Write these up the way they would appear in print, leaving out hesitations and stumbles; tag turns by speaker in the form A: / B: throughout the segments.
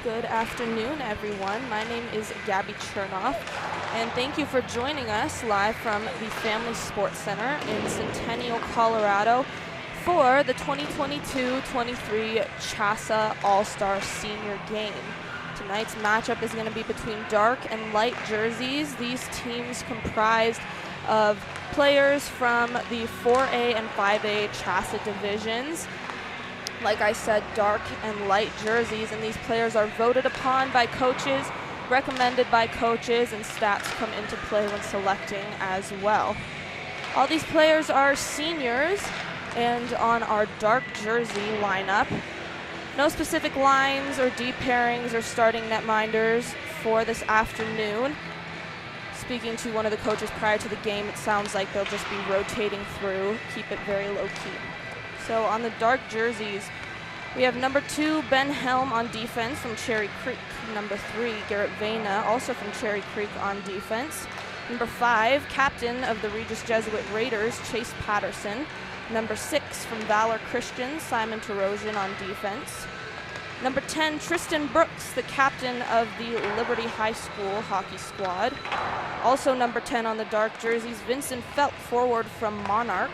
A: Good afternoon, everyone. My name is Gabby Chernoff, and thank you for joining us live from the Family Sports Center in Centennial, Colorado for the 2022-23 CHSAA All-Star Senior Game. Tonight's matchup is going to be between dark and light jerseys. These teams comprised of players from the 4A and 5A CHSAA divisions. Like I said, dark and light jerseys, and these players are voted upon by coaches, recommended by coaches, and stats come into play when selecting as well. All these players are seniors, and on our dark jersey lineup, no specific lines or deep pairings or starting netminders for this afternoon. Speaking to one of the coaches prior to the game, it sounds like they'll just be rotating through, keep it very low-key. So on the dark jerseys, we have number 2, Ben Helm on defense from Cherry Creek. Number 3, Garrett Vena, also from Cherry Creek on defense. Number 5, captain of the Regis Jesuit Raiders, Chase Patterson. Number 6, from Valor Christian, Simon Tarosian on defense. Number 10, Tristan Brooks, the captain of the Liberty High School hockey squad. Also number 10 on the dark jerseys, Vincent Felt, forward from Monarch.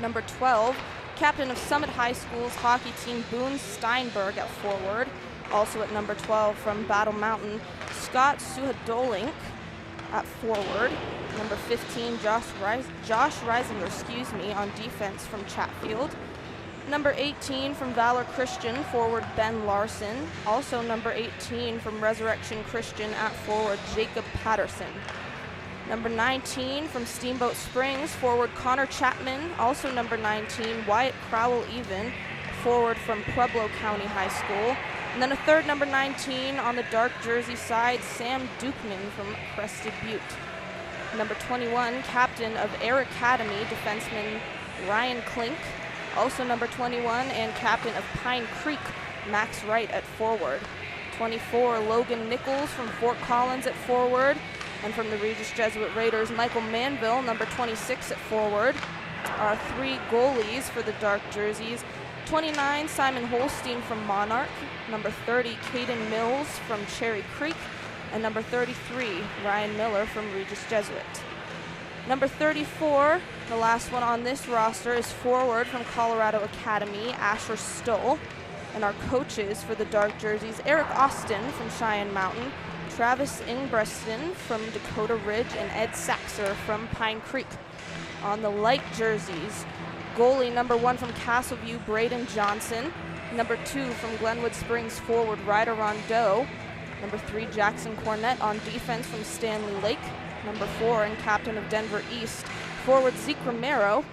A: Number 12, captain of Summit High School's hockey team, Boone Steinberg at forward. Also at number 12 from Battle Mountain, Scott Suhadolink at forward. Number 15, Josh Reisinger, on defense from Chatfield. Number 18 from Valor Christian, forward Ben Larson. Also number 18 from Resurrection Christian at forward, Jacob Patterson. Number 19 from Steamboat Springs, forward Connor Chapman. Also number 19, Wyatt Crowell-Even, forward from Pueblo County High School. And then a third number 19 on the dark jersey side, Sam Dukeman from Crested Butte. Number 21, captain of Air Academy, defenseman Ryan Klink. Also number 21 and captain of Pine Creek, Max Wright at forward. 24, Logan Nichols from Fort Collins at forward. And from the Regis Jesuit Raiders, Michael Manville, number 26 at forward. Our 3 goalies for the dark jerseys. 29, Simon Holstein from Monarch. Number 30, Caden Mills from Cherry Creek. And number 33, Ryan Miller from Regis Jesuit. Number 34, the last one on this roster, is forward from Colorado Academy, Asher Stoll. And our coaches for the dark jerseys, Eric Austin from Cheyenne Mountain, Travis Ingbreston from Dakota Ridge, and Ed Saxer from Pine Creek. On the light jerseys, goalie number 1 from Castleview, Braden Johnson. Number 2 from Glenwood Springs, forward Ryder Rondeau. Number 3, Jackson Cornett on defense from Stanley Lake. Number 4 and captain of Denver East, forward Zeke Romero.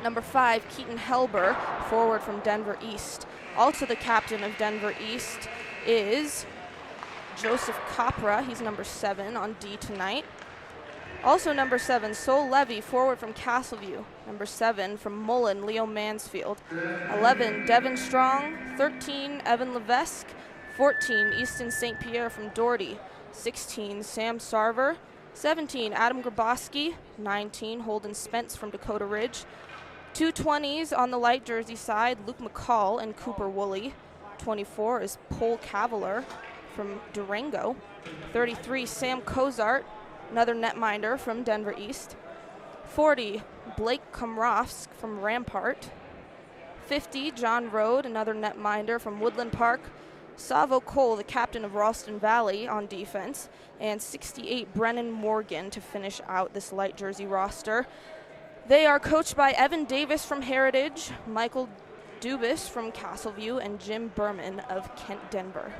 A: Number 5, Keaton Helber, forward from Denver East. Also the captain of Denver East is Joseph Capra. He's number 7 on D tonight. Also number 7, Sol Levy, forward from Castleview. Number 7 from Mullen, Leo Mansfield. 11, Devin Strong. 13, Evan Levesque. 14, Easton St. Pierre from Doherty. 16, Sam Sarver. 17, Adam Graboski. 19, Holden Spence from Dakota Ridge. 2 20s on the light jersey side, Luke McCall and Cooper Woolley. 24 is Paul Cavalier from Durango. 33, Sam Kozart, another netminder from Denver East. 40, Blake Komrofsk from Rampart. 50, John Rode, another netminder from Woodland Park. Savo Cole, the captain of Ralston Valley on defense. And 68, Brennan Morgan to finish out this light jersey roster. They are coached by Evan Davis from Heritage, Michael Dubis from Castleview, and Jim Berman of Kent Denver.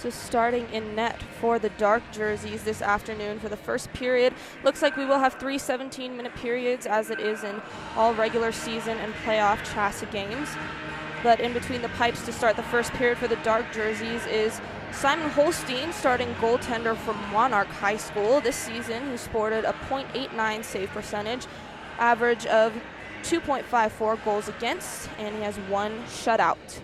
A: So starting in net for the dark jerseys this afternoon for the first period. Looks like we will have 3 17-minute periods as it is in all regular season and playoff CHSAA games. But in between the pipes to start the first period for the dark jerseys is Simon Holstein, starting goaltender from Monarch High School this season, who sported a .89 save percentage, average of 2.54 goals against, and he has 1 shutout.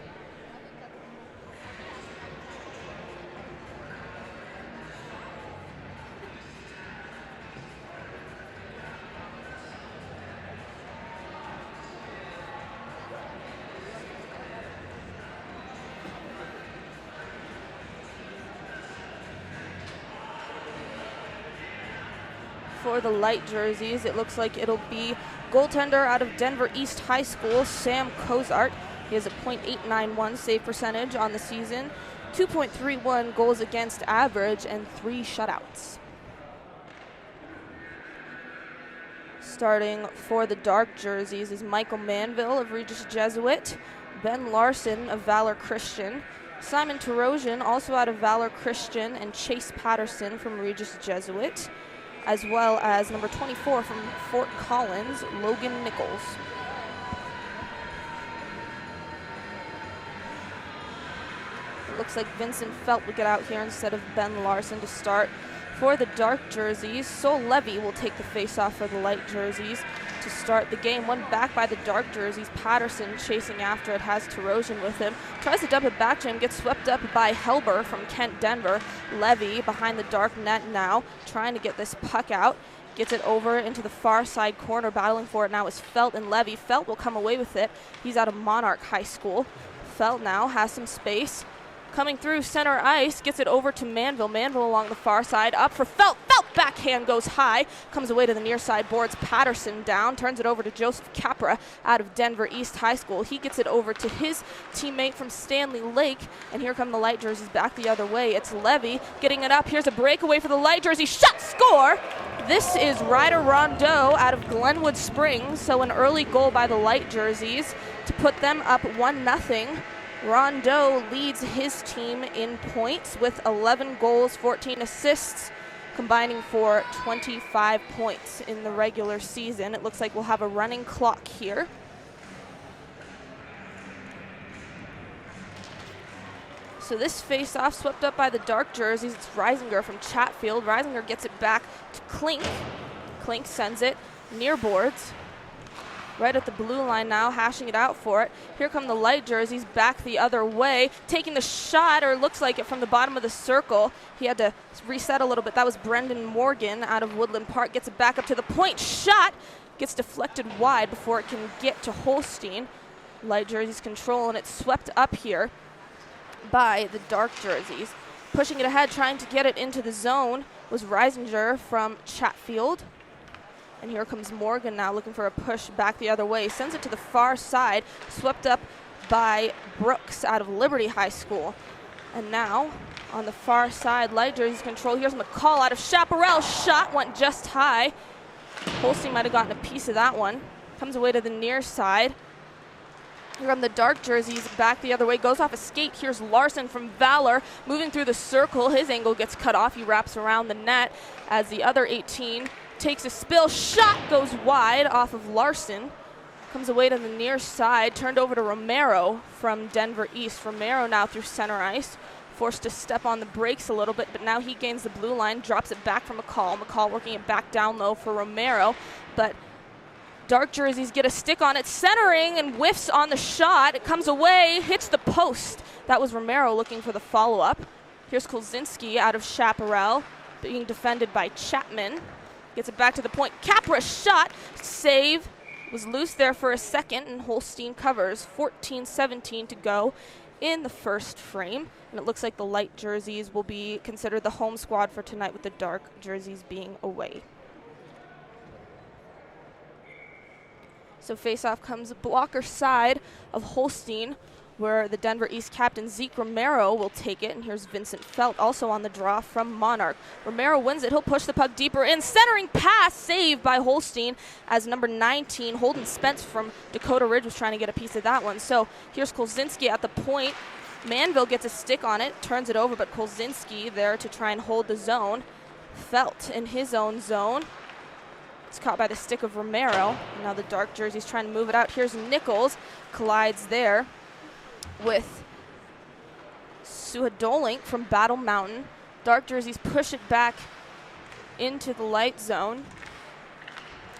A: For the light jerseys, it looks like it'll be goaltender out of Denver East High School, Sam Kozart. He has a .891 save percentage on the season, 2.31 goals against average, and 3 shutouts. Starting for the dark jerseys is Michael Manville of Regis Jesuit, Ben Larson of Valor Christian, Simon Tarosian, also out of Valor Christian, and Chase Patterson from Regis Jesuit, as well as number 24 from Fort Collins, Logan Nichols. It looks like Vincent Felt will get out here instead of Ben Larson to start. For the dark jerseys, Sol Levy will take the face-off for the light jerseys to start the game. One back by the dark jerseys. Patterson chasing after it, has Tarosian with him. Tries to dump it back to him, gets swept up by Helber from Kent Denver. Levy behind the dark net now, trying to get this puck out. Gets it over into the far side corner. Battling for it now is Felt and Levy. Felt will come away with it. He's out of Monarch High School. Felt now has some space. Coming through center ice, gets it over to Manville. Manville along the far side, up for Felt. Felt backhand goes high, comes away to the near side, boards Patterson down, turns it over to Joseph Capra out of Denver East High School. He gets it over to his teammate from Stanley Lake, and here come the light jerseys back the other way. It's Levy getting it up. Here's a breakaway for the light jersey. Shot, score! This is Ryder Rondeau out of Glenwood Springs, so an early goal by the light jerseys to put them up 1-0. Rondeau leads his team in points with 11 goals, 14 assists, combining for 25 points in the regular season. It looks like we'll have a running clock here. So this face-off swept up by the dark jerseys. It's Reisinger from Chatfield. Reisinger gets it back to Klink. Klink sends it near boards. Right at the blue line now, hashing it out for it. Here come the light jerseys back the other way, taking the shot, or looks like it, from the bottom of the circle. He had to reset a little bit. That was Brendan Morgan out of Woodland Park. Gets it back up to the point. Shot gets deflected wide before it can get to Holstein. Light jerseys control, and it's swept up here by the dark jerseys. Pushing it ahead, trying to get it into the zone, was Reisinger from Chatfield. And here comes Morgan now looking for a push back the other way. Sends it to the far side, swept up by Brooks out of Liberty High School. And now on the far side, light jerseys control. Here's McCall out of Chaparral. Shot went just high. Holstein might have gotten a piece of that one. Comes away to the near side. Here come the dark jerseys back the other way. Goes off a skate. Here's Larson from Valor moving through the circle. His angle gets cut off. He wraps around the net as the other 18 takes a spill. Shot goes wide off of Larson. Comes away to the near side. Turned over to Romero from Denver East. Romero now through center ice. Forced to step on the brakes a little bit, but now he gains the blue line. Drops it back from McCall. McCall working it back down low for Romero. But dark jerseys get a stick on it. Centering and whiffs on the shot. It comes away. Hits the post. That was Romero looking for the follow-up. Here's Kolzinski out of Chaparral being defended by Chapman. Gets it back to the point. Capra shot. Save. Was loose there for a second, and Holstein covers. 14-17 to go in the first frame. And it looks like the light jerseys will be considered the home squad for tonight, with the dark jerseys being away. So face-off comes blocker side of Holstein, where the Denver East captain Zeke Romero will take it. And here's Vincent Felt also on the draw from Monarch. Romero wins it. He'll push the puck deeper in. Centering pass saved by Holstein as number 19, Holden Spence from Dakota Ridge, was trying to get a piece of that one. So here's Kolzinski at the point. Manville gets a stick on it, turns it over, but Kolzinski there to try and hold the zone. Felt in his own zone. It's caught by the stick of Romero. And now the dark jersey's trying to move it out. Here's Nichols, collides there with Suhadolink from Battle Mountain. Dark jerseys push it back into the light zone.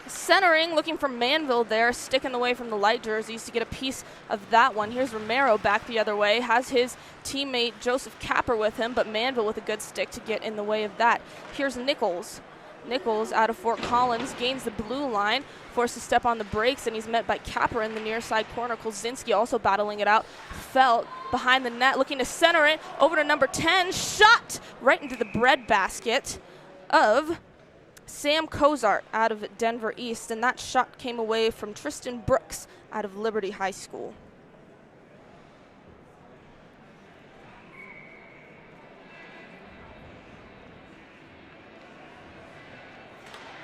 A: Centering, looking for Manville there, sticking away from the light jerseys to get a piece of that one. Here's Romero back the other way, has his teammate Joseph Capper with him, but Manville with a good stick to get in the way of that. Here's Nichols. Nichols out of Fort Collins gains the blue line, forced to step on the brakes, and he's met by Capper in the near side corner. Kolzinski also battling it out. Felt behind the net, looking to center it over to number 10. Shot right into the breadbasket of Sam Cozart out of Denver East, and that shot came away from Tristan Brooks out of Liberty High School.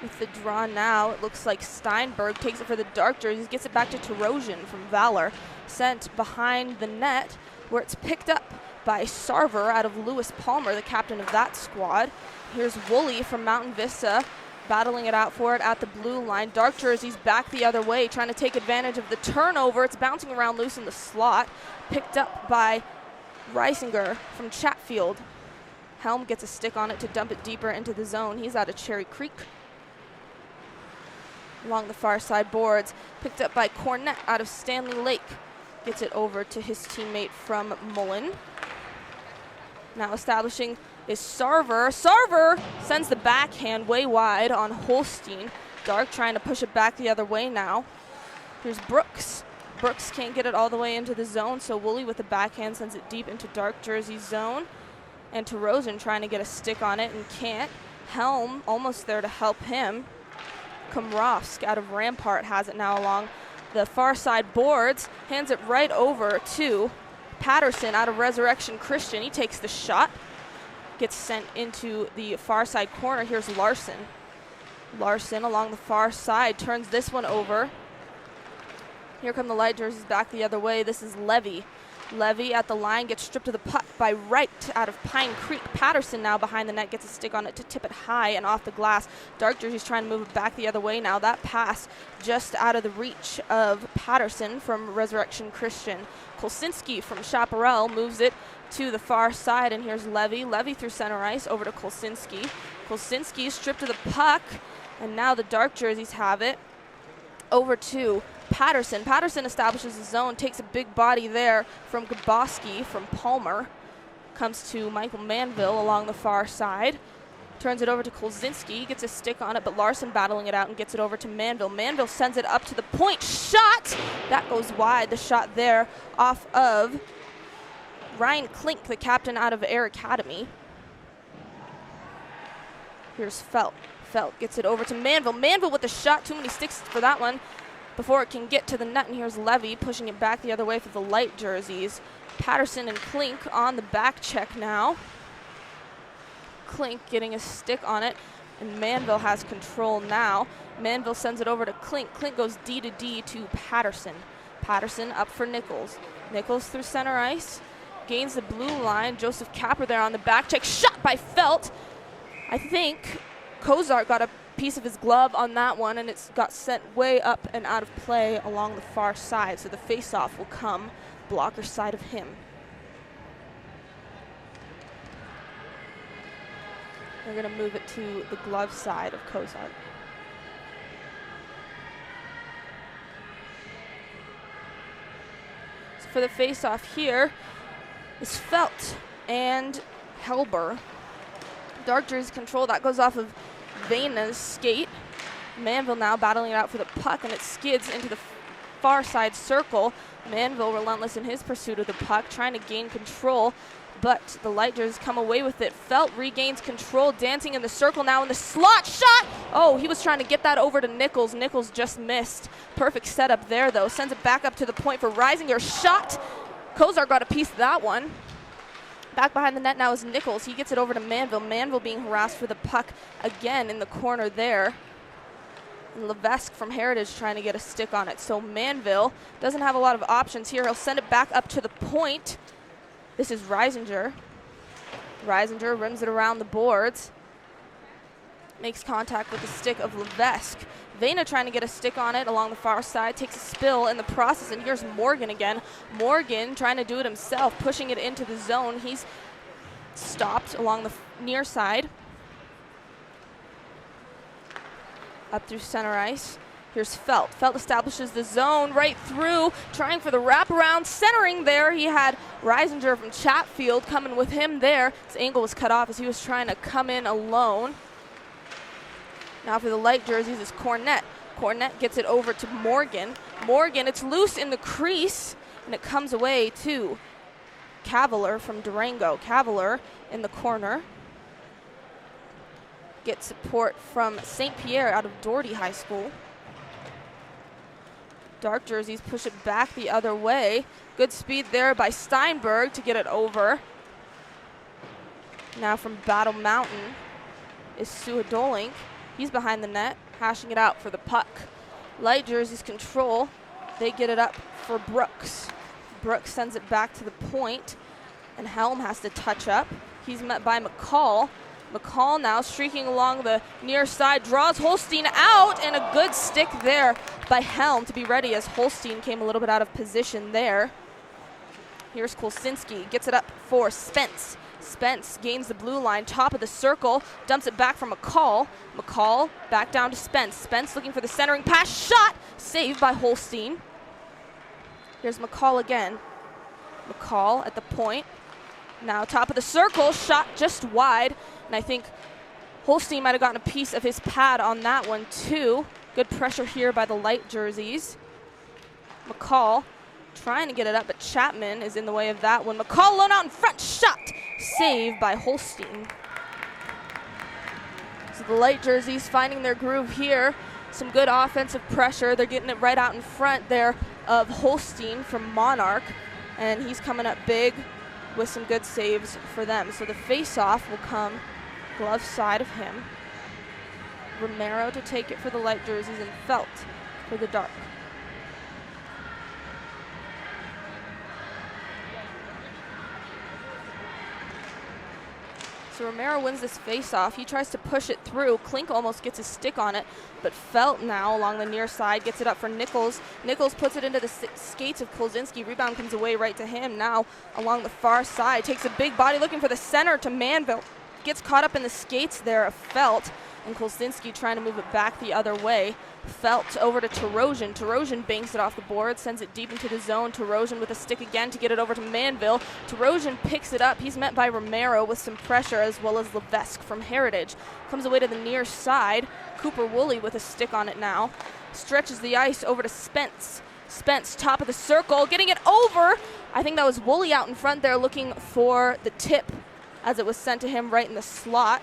A: With the draw now, it looks like Steinberg takes it for the dark jerseys, gets it back to Tarosian from Valor, sent behind the net, where it's picked up by Sarver out of Lewis Palmer, the captain of that squad. Here's Woolley from Mountain Vista, battling it out for it at the blue line. Dark jerseys back the other way, trying to take advantage of the turnover. It's bouncing around loose in the slot, picked up by Reisinger from Chatfield. Helm gets a stick on it to dump it deeper into the zone. He's out of Cherry Creek. Along the far side boards, picked up by Cornett out of Stanley Lake. Gets it over to his teammate from Mullen. Now establishing is Sarver. Sarver sends the backhand way wide on Holstein. Dark trying to push it back the other way now. Here's Brooks. Brooks can't get it all the way into the zone, so Woolley with the backhand sends it deep into dark jersey zone. And Tarosian trying to get a stick on it and can't. Helm almost there to help him. Komrovsk out of Rampart has it now along the far side boards, hands it right over to Patterson out of Resurrection Christian. He takes the shot, gets sent into the far side corner. Here's Larson. Larson along the far side turns this one over. Here come the light jerseys back the other way. This is Levy. Levy at the line gets stripped of the puck by Wright out of Pine Creek. Patterson now behind the net gets a stick on it to tip it high and off the glass. Dark jerseys trying to move it back the other way now. That pass just out of the reach of Patterson from Resurrection Christian. Kolzinski from Chaparral moves it to the far side, and here's Levy. Levy through center ice over to Kolzinski. Kolzinski stripped of the puck, and now the dark jerseys have it over to Patterson. Patterson establishes his zone, takes a big body there from Gaboski from Palmer. Comes to Michael Manville along the far side. Turns it over to Kolzinski, gets a stick on it, but Larson battling it out and gets it over to Manville. Manville sends it up to the point. Shot! That goes wide. The shot there off of Ryan Klink, the captain out of Air Academy. Here's Felt. Felt gets it over to Manville. Manville with the shot. Too many sticks for that one before it can get to the net, and here's Levy pushing it back the other way for the light jerseys. Patterson and Klink on the back check now. Klink getting a stick on it, and Manville has control now. Manville sends it over to Klink. Klink goes D to D to Patterson. Patterson up for Nichols. Nichols through center ice, gains the blue line. Joseph Capper there on the back check. Shot by Felt. I think Cozart got a piece of his glove on that one, and it's got sent way up and out of play along the far side, so the face-off will come blocker side of him. We're going to move it to the glove side of Cozart. So for the face-off here is Felt and Helber. Dark jersey control, that goes off of Vena's skate. Manville now battling it out for the puck, and it skids into the far side circle. Manville relentless in his pursuit of the puck, trying to gain control, but the light jerseys come away with it. Felt regains control, dancing in the circle now in the slot. Shot! Oh, he was trying to get that over to Nichols. Nichols just missed. Perfect setup there, though. Sends it back up to the point for Reisinger. Shot! Cozart got a piece of that one. Back behind the net now is Nichols. He gets it over to Manville. Manville being harassed for the puck again in the corner there. And Levesque from Heritage trying to get a stick on it. So Manville doesn't have a lot of options here. He'll send it back up to the point. This is Reisinger. Reisinger rims it around the boards. Makes contact with the stick of Levesque. Vena trying to get a stick on it along the far side, takes a spill in the process, and here's Morgan again. Morgan trying to do it himself, pushing it into the zone. He's stopped along the near side. Up through center ice. Here's Felt. Felt establishes the zone right through, trying for the wraparound, centering there. He had Reisinger from Chatfield coming with him there. His angle was cut off as he was trying to come in alone. Now for the light jerseys is Cornett. Cornett gets it over to Morgan. Morgan, it's loose in the crease, and it comes away to Cavalier from Durango. Cavalier in the corner. Gets support from St. Pierre out of Doherty High School. Dark jerseys push it back the other way. Good speed there by Steinberg to get it over. Now from Battle Mountain is Suhadolink. He's behind the net, hashing it out for the puck. Light jerseys control. They get it up for Brooks. Brooks sends it back to the point, and Helm has to touch up. He's met by McCall. McCall now streaking along the near side, draws Holstein out, and a good stick there by Helm to be ready as Holstein came a little bit out of position there. Here's Kolsinski, gets it up for Spence. Spence gains the blue line, top of the circle, dumps it back for McCall. McCall back down to Spence. Spence looking for the centering pass, shot, saved by Holstein. Here's McCall again. McCall at the point. Now top of the circle, shot just wide. And I think Holstein might have gotten a piece of his pad on that one too. Good pressure here by the light jerseys. McCall trying to get it up, but Chapman is in the way of that one. McCall lone out in front, shot, saved by Holstein. So the light jerseys finding their groove here. Some good offensive pressure. They're getting it right out in front there of Holstein from Monarch, and he's coming up big with some good saves for them. So the face-off will come glove side of him. Romero to take it for the light jerseys and Felt for the dark. So Romero wins this face-off. He tries to push it through. Klink almost gets his stick on it, but Felt now along the near side gets it up for Nichols. Nichols puts it into the skates of Kolzinski. Rebound comes away right to him. Now along the far side, takes a big body looking for the center to Manville. Gets caught up in the skates there of Felt, and Kolzinski trying to move it back the other way. Felt over to Tarosian. Tarosian banks it off the board, sends it deep into the zone. Tarosian with a stick again to get it over to Manville. Tarosian picks it up. He's met by Romero with some pressure, as well as Levesque from Heritage. Comes away to the near side. Cooper Woolley with a stick on it now. Stretches the ice over to Spence. Spence, top of the circle, getting it over. I think that was Woolley out in front there looking for the tip as it was sent to him right in the slot.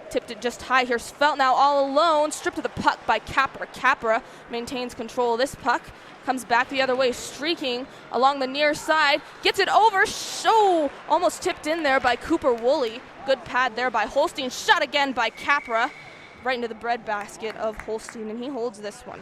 A: Tipped it just high. Here's Felt now all alone. Stripped of the puck by Capra. Capra maintains control of this puck. Comes back the other way, streaking along the near side. Gets it over. So almost tipped in there by Cooper Woolley. Good pad there by Holstein. Shot again by Capra. Right into the breadbasket of Holstein, and he holds this one.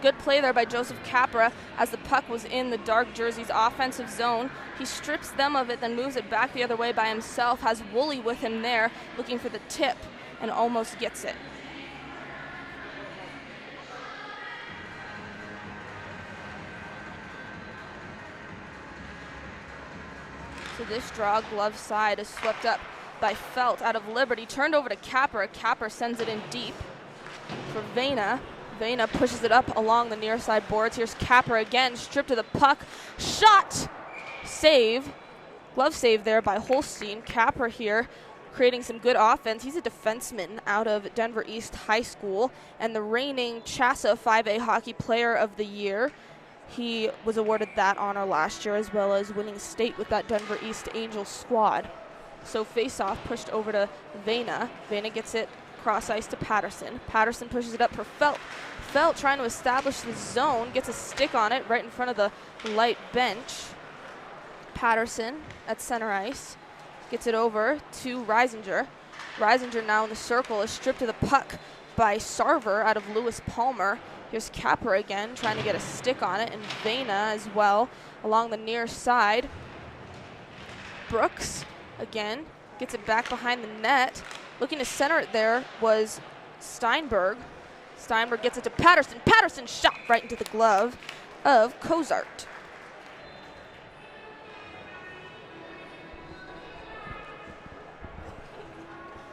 A: Good play there by Joseph Capra as the puck was in the dark jerseys offensive zone. He strips them of it, then moves it back the other way by himself, has Woolley with him there looking for the tip, and almost gets it. So this draw, glove side, is swept up by Felt out of Liberty, turned over to Capra. Capra sends it in deep for Vena. Vena pushes it up along the near side boards. Here's Capra again, stripped of the puck. Shot! Save. Glove save there by Holstein. Capra here creating some good offense. He's a defenseman out of Denver East High School and the reigning CHSAA 5A Hockey Player of the Year. He was awarded that honor last year, as well as winning state with that Denver East Angels squad. So face-off pushed over to Vena. Vena gets it cross ice to Patterson. Patterson pushes it up for Felt. Felt trying to establish the zone, gets a stick on it right in front of the light bench. Patterson at center ice gets it over to Reisinger. Reisinger now in the circle is stripped of the puck by Sarver out of Lewis Palmer. Here's Capra again, trying to get a stick on it, and Vena as well along the near side. Brooks again gets it back behind the net. Looking to center it there was Steinberg. Steinberg gets it to Patterson. Patterson shot right into the glove of Cozart.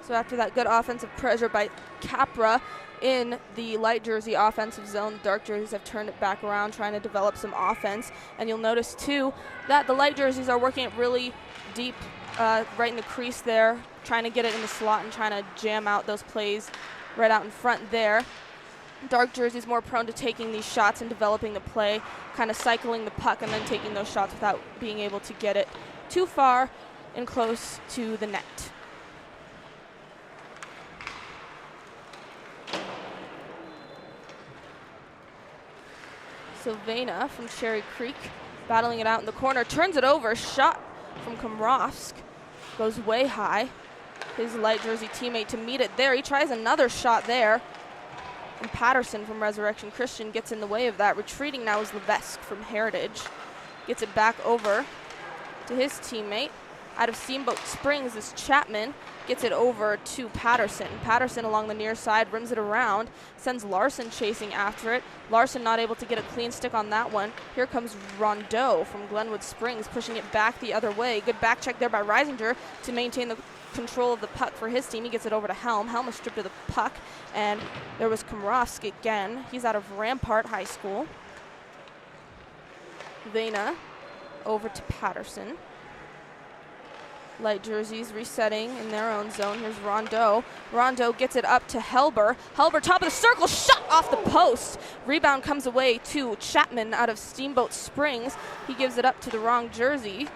A: So after that good offensive pressure by Capra in the light jersey offensive zone, the dark jerseys have turned it back around, trying to develop some offense. And you'll notice too that the light jerseys are working it really deep right in the crease there, trying to get it in the slot and trying to jam out those plays right out in front there. Dark jerseys more prone to taking these shots and developing the play, kind of cycling the puck and then taking those shots without being able to get it too far and close to the net. Sylvana from Cherry Creek battling it out in the corner, turns it over, shot from Komrovsk, goes way high. His light jersey teammate to meet it there. He tries another shot there. And Patterson from Resurrection Christian gets in the way of that. Retreating now is Levesque from Heritage. Gets it back over to his teammate. Out of Steamboat Springs is Chapman. Gets it over to Patterson. Patterson along the near side rims it around. Sends Larson chasing after it. Larson not able to get a clean stick on that one. Here comes Rondeau from Glenwood Springs pushing it back the other way. Good back check there by Reisinger to maintain the control of the puck for his team. He gets it over to Helm. Helm is stripped of the puck, and there was Komrovsk again. He's out of Rampart High School. Vena over to Patterson. Light jerseys resetting in their own zone. Here's Rondeau. Rondeau gets it up to Helber. Helber top of the circle, shot off the post. Rebound comes away to Chapman out of Steamboat Springs. He gives it up to the wrong jersey.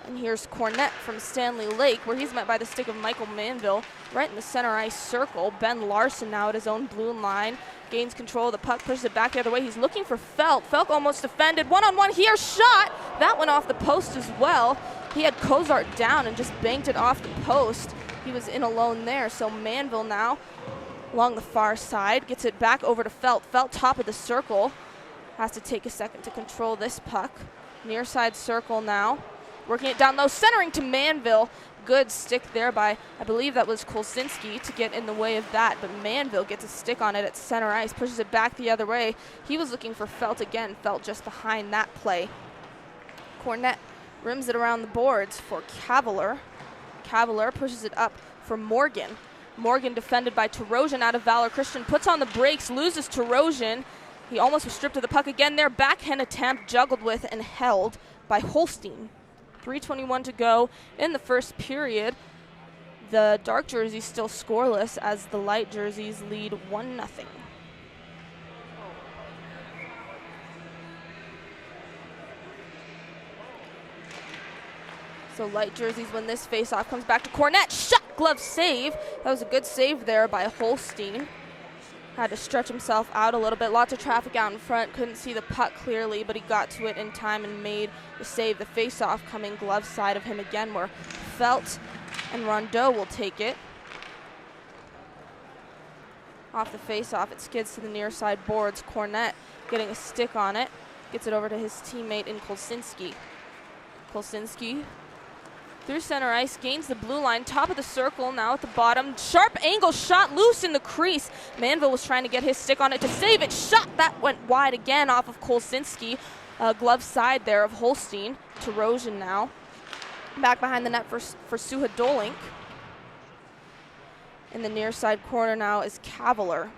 A: And here's Cornett from Stanley Lake, where he's met by the stick of Michael Manville right in the center ice circle. Ben Larson now at his own blue line. Gains control of the puck, pushes it back the other way. He's looking for Felk. Felk almost defended. One-on-one here, shot! That went off the post as well. He had Cozart down and just banked it off the post. He was in alone there, so Manville now along the far side gets it back over to Felk. Felk top of the circle. Has to take a second to control this puck. Near side circle now. Working it down low, centering to Manville. Good stick there by, I believe that was Kolsinski to get in the way of that, but Manville gets a stick on it at center ice, pushes it back the other way. He was looking for Felt again, Felt just behind that play. Cornett rims it around the boards for Cavalier. Cavalier pushes it up for Morgan. Morgan defended by Tarosian out of Valor Christian, puts on the brakes, loses Tarosian. He almost was stripped of the puck again there. Backhand attempt, juggled with and held by Holstein. 3:21 to go in the first period. The dark jerseys still scoreless as the light jerseys lead 1-0. So light jerseys win this faceoff. Comes back to Cornett. Shot, glove save. That was a good save there by Holstein. Had to stretch himself out a little bit. Lots of traffic out in front. Couldn't see the puck clearly, but he got to it in time and made the save. The face-off coming glove side of him again, where Felt and Rondeau will take it. Off the face-off, it skids to the near side boards. Cornett getting a stick on it. Gets it over to his teammate in Kolsinski. Kolsinski through center ice, gains the blue line, top of the circle, now at the bottom. Sharp angle shot, loose in the crease. Manville was trying to get his stick on it to save it. Shot, that went wide again off of Kolsinski. Glove side there of Holstein. Tarosian now. Back behind the net for Suha Dolink. In the near side corner now is Cavalier.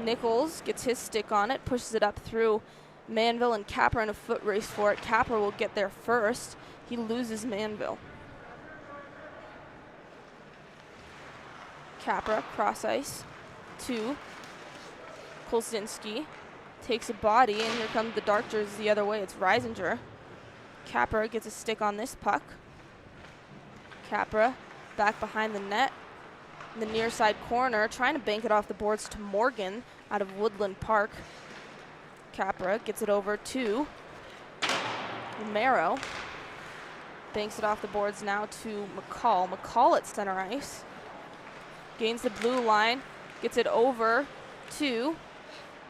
A: Nichols gets his stick on it, pushes it up through Manville and Capra in a foot race for it. Capra will get there first. He loses Manville. Capra, cross ice to Kolsinski. Takes a body, and here comes the dark jerseys the other way. It's Reisinger. Capra gets a stick on this puck. Capra back behind the net. In the near side corner, trying to bank it off the boards to Morgan out of Woodland Park. Capra gets it over to Romero. Banks it off the boards now to McCall. McCall at center ice. Gains the blue line. Gets it over to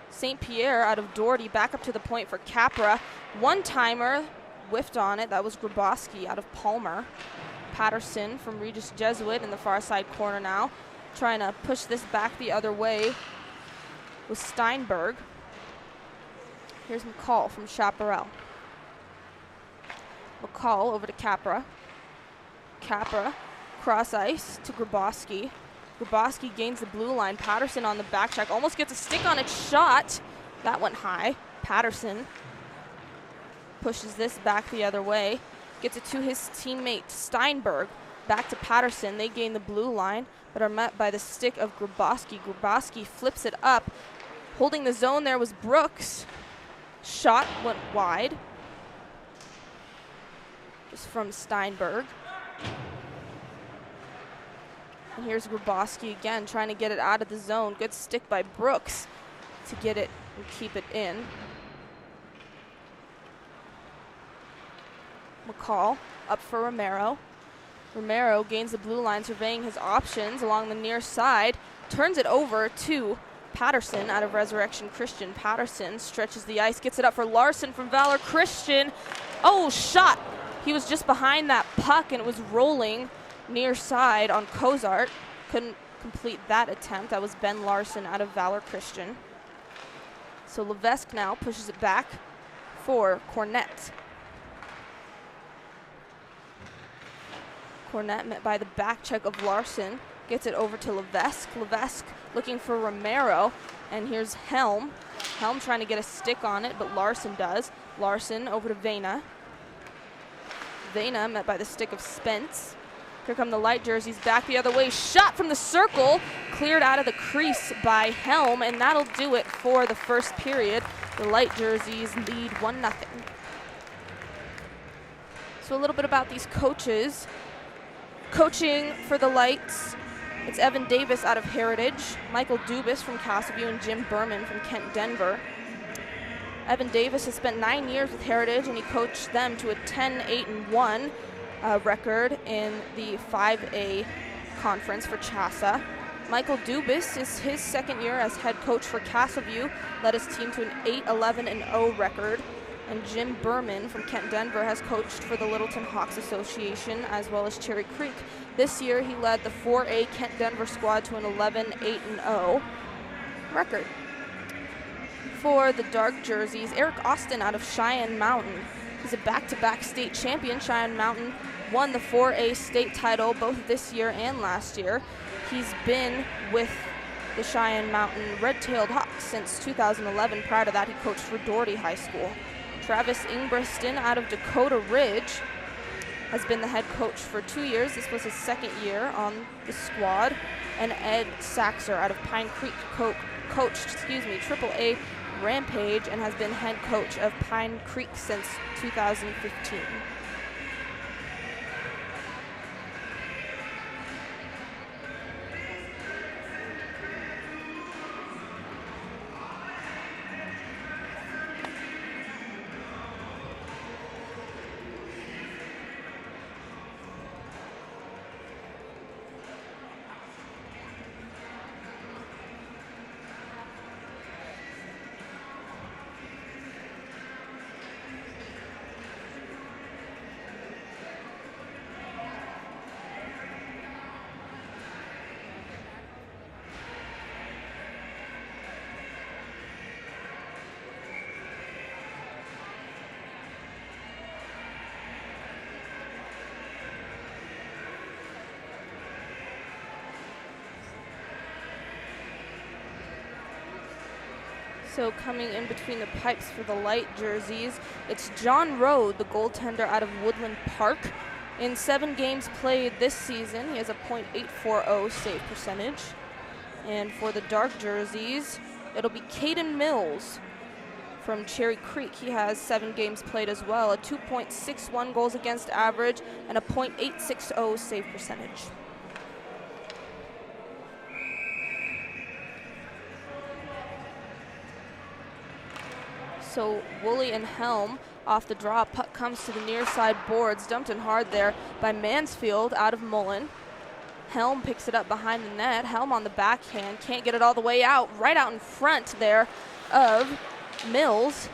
A: St. Pierre out of Doherty. Back up to the point for Capra. One-timer, whiffed on it. That was Grabowski out of Palmer. Patterson from Regis Jesuit in the far side corner now. Trying to push this back the other way with Steinberg. Here's McCall from Chaparral. McCall over to Capra. Capra, cross ice to Grabowski. Grabowski gains the blue line. Patterson on the back check. Almost gets a stick on its shot. That went high. Patterson pushes this back the other way. Gets it to his teammate Steinberg. Back to Patterson. They gain the blue line, but are met by the stick of Grabowski. Grabowski flips it up. Holding the zone there was Brooks. Shot went wide. Just from Steinberg. And here's Grabowski again, trying to get it out of the zone. Good stick by Brooks to get it and keep it in. McCall up for Romero. Romero gains the blue line, surveying his options along the near side. Turns it over to Patterson out of Resurrection Christian. Patterson stretches the ice, gets it up for Larson from Valor Christian. Oh, shot! He was just behind that puck and it was rolling near side on Cozart. Couldn't complete that attempt. That was Ben Larson out of Valor Christian. So Levesque now pushes it back for Cornette. Cornette met by the back check of Larson. Gets it over to Levesque. Levesque looking for Romero. And here's Helm. Helm trying to get a stick on it, but Larson does. Larson over to Vena. Vena met by the stick of Spence. Here come the light jerseys back the other way. Shot from the circle. Cleared out of the crease by Helm, and that'll do it for the first period. The light jerseys lead 1-0. So a little bit about these coaches. Coaching for the Lights, it's Evan Davis out of Heritage, Michael Dubas from Castleview, and Jim Berman from Kent Denver. Evan Davis has spent 9 years with Heritage, and he coached them to a 10-8-1 record in the 5A conference for CHSAA. Michael Dubas is his second year as head coach for Castleview, led his team to an 8-11-0 record. And Jim Berman from Kent Denver has coached for the Littleton Hawks Association as well as Cherry Creek. This year he led the 4A Kent Denver squad to an 11-8-0 record. For the dark jerseys, Eric Austin out of Cheyenne Mountain. He's a back-to-back state champion. Cheyenne Mountain won the 4A state title both this year and last year. He's been with the Cheyenne Mountain Red-Tailed Hawks since 2011. Prior to that, he coached for Doherty High School. Travis Ingbreston out of Dakota Ridge has been the head coach for 2 years. This was his second year on the squad. And Ed Saxer out of Pine Creek coached AAA Rampage and has been head coach of Pine Creek since 2015. So coming in between the pipes for the light jerseys, it's John Rode, the goaltender out of Woodland Park. In 7 games played this season, he has a .840 save percentage. And for the dark jerseys, it'll be Caden Mills from Cherry Creek. He has 7 games played as well, a 2.61 goals against average and a .860 save percentage. So Woolley and Helm off the draw. Puck comes to the near side boards. Dumped in hard there by Mansfield out of Mullen. Helm picks it up behind the net. Helm on the backhand, can't get it all the way out. Right out in front there of Mills.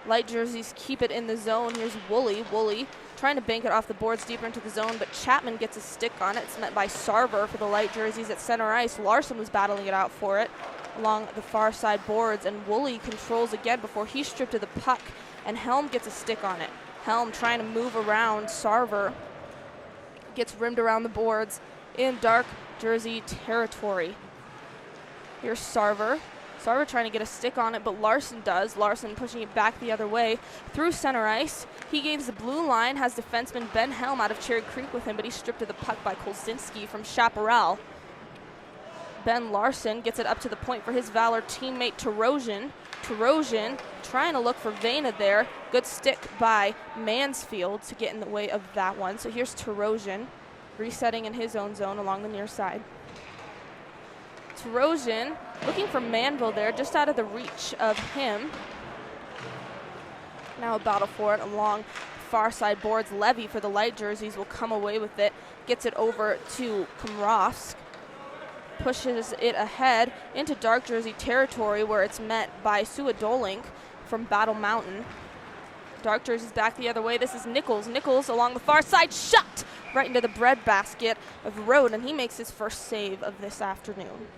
A: Light jerseys keep it in the zone. Here's Woolley. Woolley trying to bank it off the boards deeper into the zone, but Chapman gets a stick on it. It's met by Sarver for the light jerseys at center ice. Larson was battling it out for it along the far side boards, and Woolley controls again before he's stripped of the puck, and Helm gets a stick on it. Helm trying to move around Sarver. Gets rimmed around the boards in dark jersey territory. Here's Sarver. Sarver trying to get a stick on it, but Larson does. Larson pushing it back the other way through center ice. He gains the blue line, has defenseman Ben Helm out of Cherry Creek with him, but he's stripped of the puck by Kolzinski from Chaparral. Ben Larson gets it up to the point for his Valor teammate Tarosian. Tarosian trying to look for Vena there. Good stick by Mansfield to get in the way of that one. So here's Tarosian resetting in his own zone along the near side. Tarosian looking for Manville there, just out of the reach of him. Now a battle for it along far side boards. Levy for the light jerseys will come away with it. Gets it over to Komrovsk. Pushes it ahead into dark jersey territory where it's met by Suadolink from Battle Mountain. Dark jerseys back the other way. This is Nichols. Nichols along the far side, shot right into the breadbasket of Rode, and he makes his first save of this afternoon.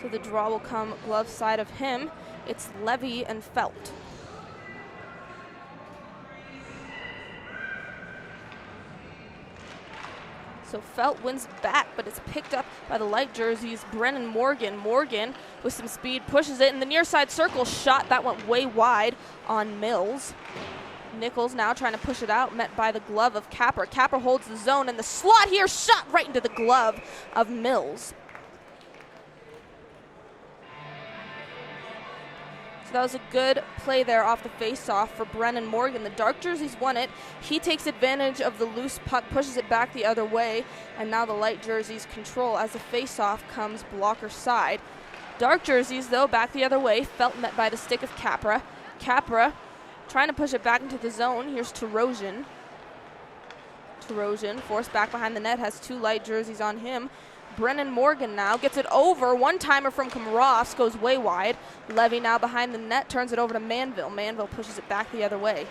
A: So the draw will come glove side of him. It's Levy and Felt. So Felt wins back, but it's picked up by the light jerseys. Brennan Morgan. Morgan with some speed pushes it in the near side circle. Shot that went way wide on Mills. Nichols now trying to push it out, met by the glove of Capper. Capper holds the zone, and the slot here, shot right into the glove of Mills. That was a good play there off the face-off for Brennan Morgan. The dark jerseys won it. He takes advantage of the loose puck, pushes it back the other way, and now the light jerseys control as the face-off comes blocker side. Dark jerseys, though, back the other way. Felt met by the stick of Capra. Capra trying to push it back into the zone. Here's Tarosian. Tarosian forced back behind the net, has two light jerseys on him. Brennan Morgan now gets it over. One-timer from Komrovsk goes way wide. Levy now behind the net, turns it over to Manville. Manville pushes it back the other way.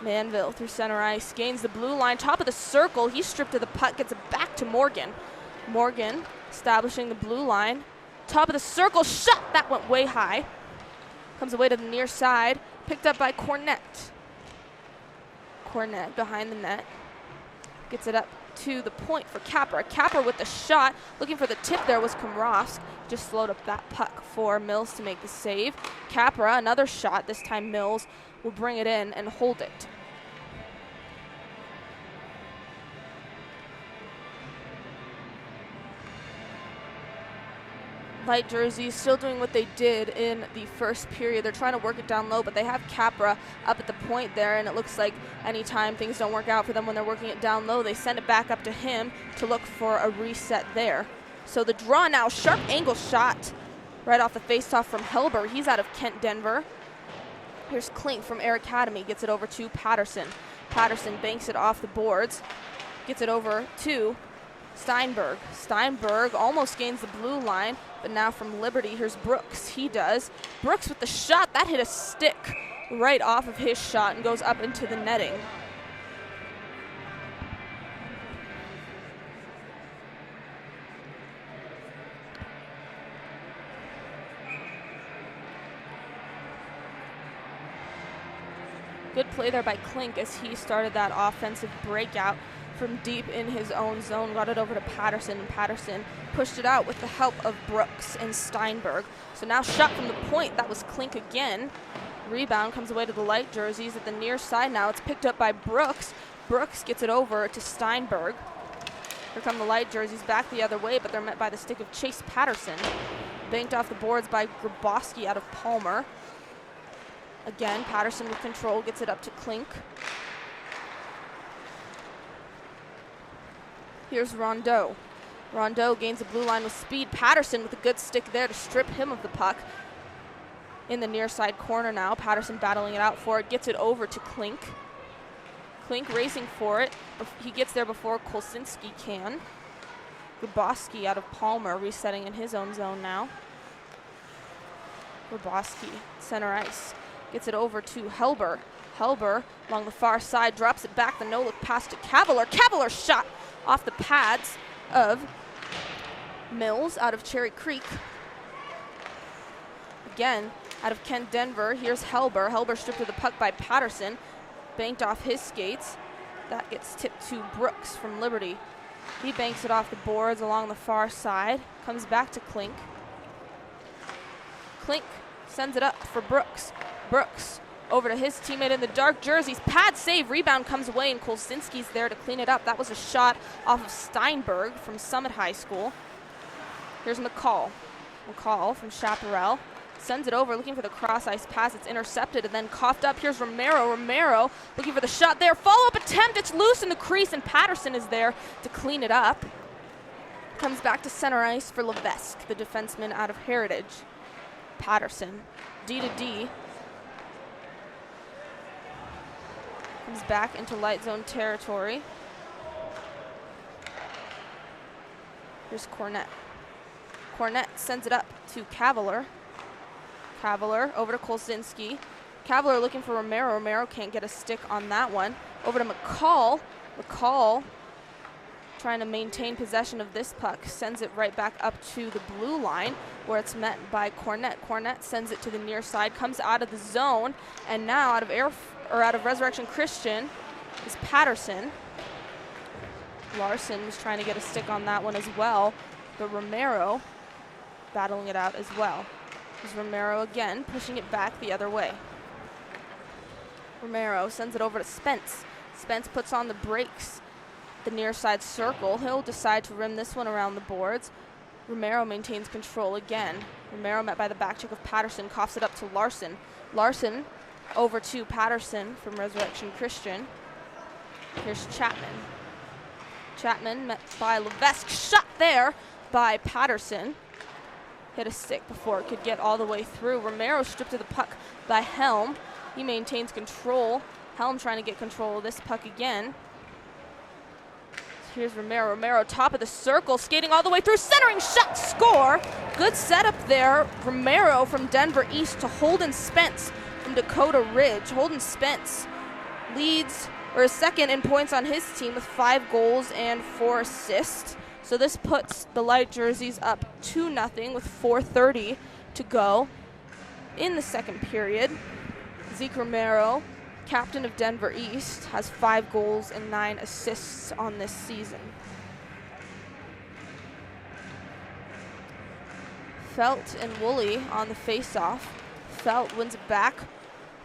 A: Manville through center ice, gains the blue line, top of the circle. He's stripped of the puck, gets it back to Morgan. Morgan establishing the blue line. Top of the circle, shot! That went way high. Comes away to the near side, picked up by Cornett. Cornett behind the net. Gets it up to the point for Capper. Capper with the shot. Looking for the tip there was Komrovsk. Just slowed up that puck for Mills to make the save. Capra, another shot. This time Mills will bring it in and hold it. Light jerseys still doing what they did in the first period. They're trying to work it down low, but they have Capra up at the point there, and it looks like anytime things don't work out for them when they're working it down low, they send it back up to him to look for a reset there. So the draw now, sharp angle shot right off the faceoff from Helber. He's out of Kent Denver. Here's Klink from Air Academy, gets it over to Patterson. Patterson banks it off the boards, gets it over to Steinberg. Steinberg almost gains the blue line, but now from Liberty, here's Brooks. He does. Brooks with the shot. That hit a stick right off of his shot and goes up into the netting. Good play there by Klink as he started that offensive breakout from deep in his own zone, got it over to Patterson, and Patterson pushed it out with the help of Brooks and Steinberg. So now shot from the point, that was Klink again. Rebound comes away to the light jerseys at the near side now. It's picked up by Brooks. Brooks gets it over to Steinberg. Here come the light jerseys back the other way, but they're met by the stick of Chase Patterson. Banked off the boards by Grabowski out of Palmer. Again, Patterson with control, gets it up to Klink. Here's Rondeau. Rondeau gains the blue line with speed. Patterson with a good stick there to strip him of the puck. in the near side corner now. Patterson battling it out for it, gets it over to Klink. Klink racing for it. He gets there before Kolsinski can. Gruboski out of Palmer, resetting in his own zone now. Gruboski, center ice. Gets it over to Helber. Helber along the far side, drops it back, the no-look pass to Cavalier. Cavalier shot off the pads of Mills out of Cherry Creek. Again, out of Kent Denver, here's Helber. Helber stripped of the puck by Patterson, banked off his skates. That gets tipped to Brooks from Liberty. He banks it off the boards along the far side, comes back to Klink. Klink sends it up for Brooks. Brooks over to his teammate in the dark jerseys. Pad save, rebound comes away, and Kolsinski's there to clean it up. That was a shot off of Steinberg from Summit High School. Here's McCall. McCall from Chaparral sends it over, looking for the cross-ice pass. It's intercepted and then coughed up. Here's Romero. Romero looking for the shot there. Follow-up attempt. It's loose in the crease, and Patterson is there to clean it up. Comes back to center ice for Levesque, the defenseman out of Heritage. Patterson, D to D. Comes back into light zone territory. Here's Cornett. Cornett sends it up to Cavalier. Cavalier over to Kolsinski. Cavalier looking for Romero. Romero can't get a stick on that one. Over to McCall. McCall trying to maintain possession of this puck. Sends it right back up to the blue line where it's met by Cornett. Cornett sends it to the near side, comes out of the zone, and now out of Resurrection Christian is Patterson. Larson was trying to get a stick on that one as well, but Romero battling it out as well. There's Romero again, pushing it back the other way. Romero sends it over to Spence. Spence puts on the brakes, the near side circle. He'll decide to rim this one around the boards. Romero maintains control again. Romero met by the back check of Patterson, coughs it up to Larson. Larson over to Patterson from Resurrection Christian. Here's Chapman. Chapman met by Levesque, shot there by Patterson. Hit a stick before it could get all the way through. Romero stripped of the puck by Helm. He maintains control. Helm trying to get control of this puck again. Here's Romero. Romero top of the circle, skating all the way through, centering shot, score. Good setup there. Romero from Denver East to Holden Spence from Dakota Ridge. Holden Spence leads, or is second in points on his team with 5 goals and 4 assists. So this puts the light jerseys up 2-0 with 4:30 to go in the second period. Zeke Romero, captain of Denver East, has 5 goals and 9 assists on this season. Felt and Woolley on the face-off. Felt wins it back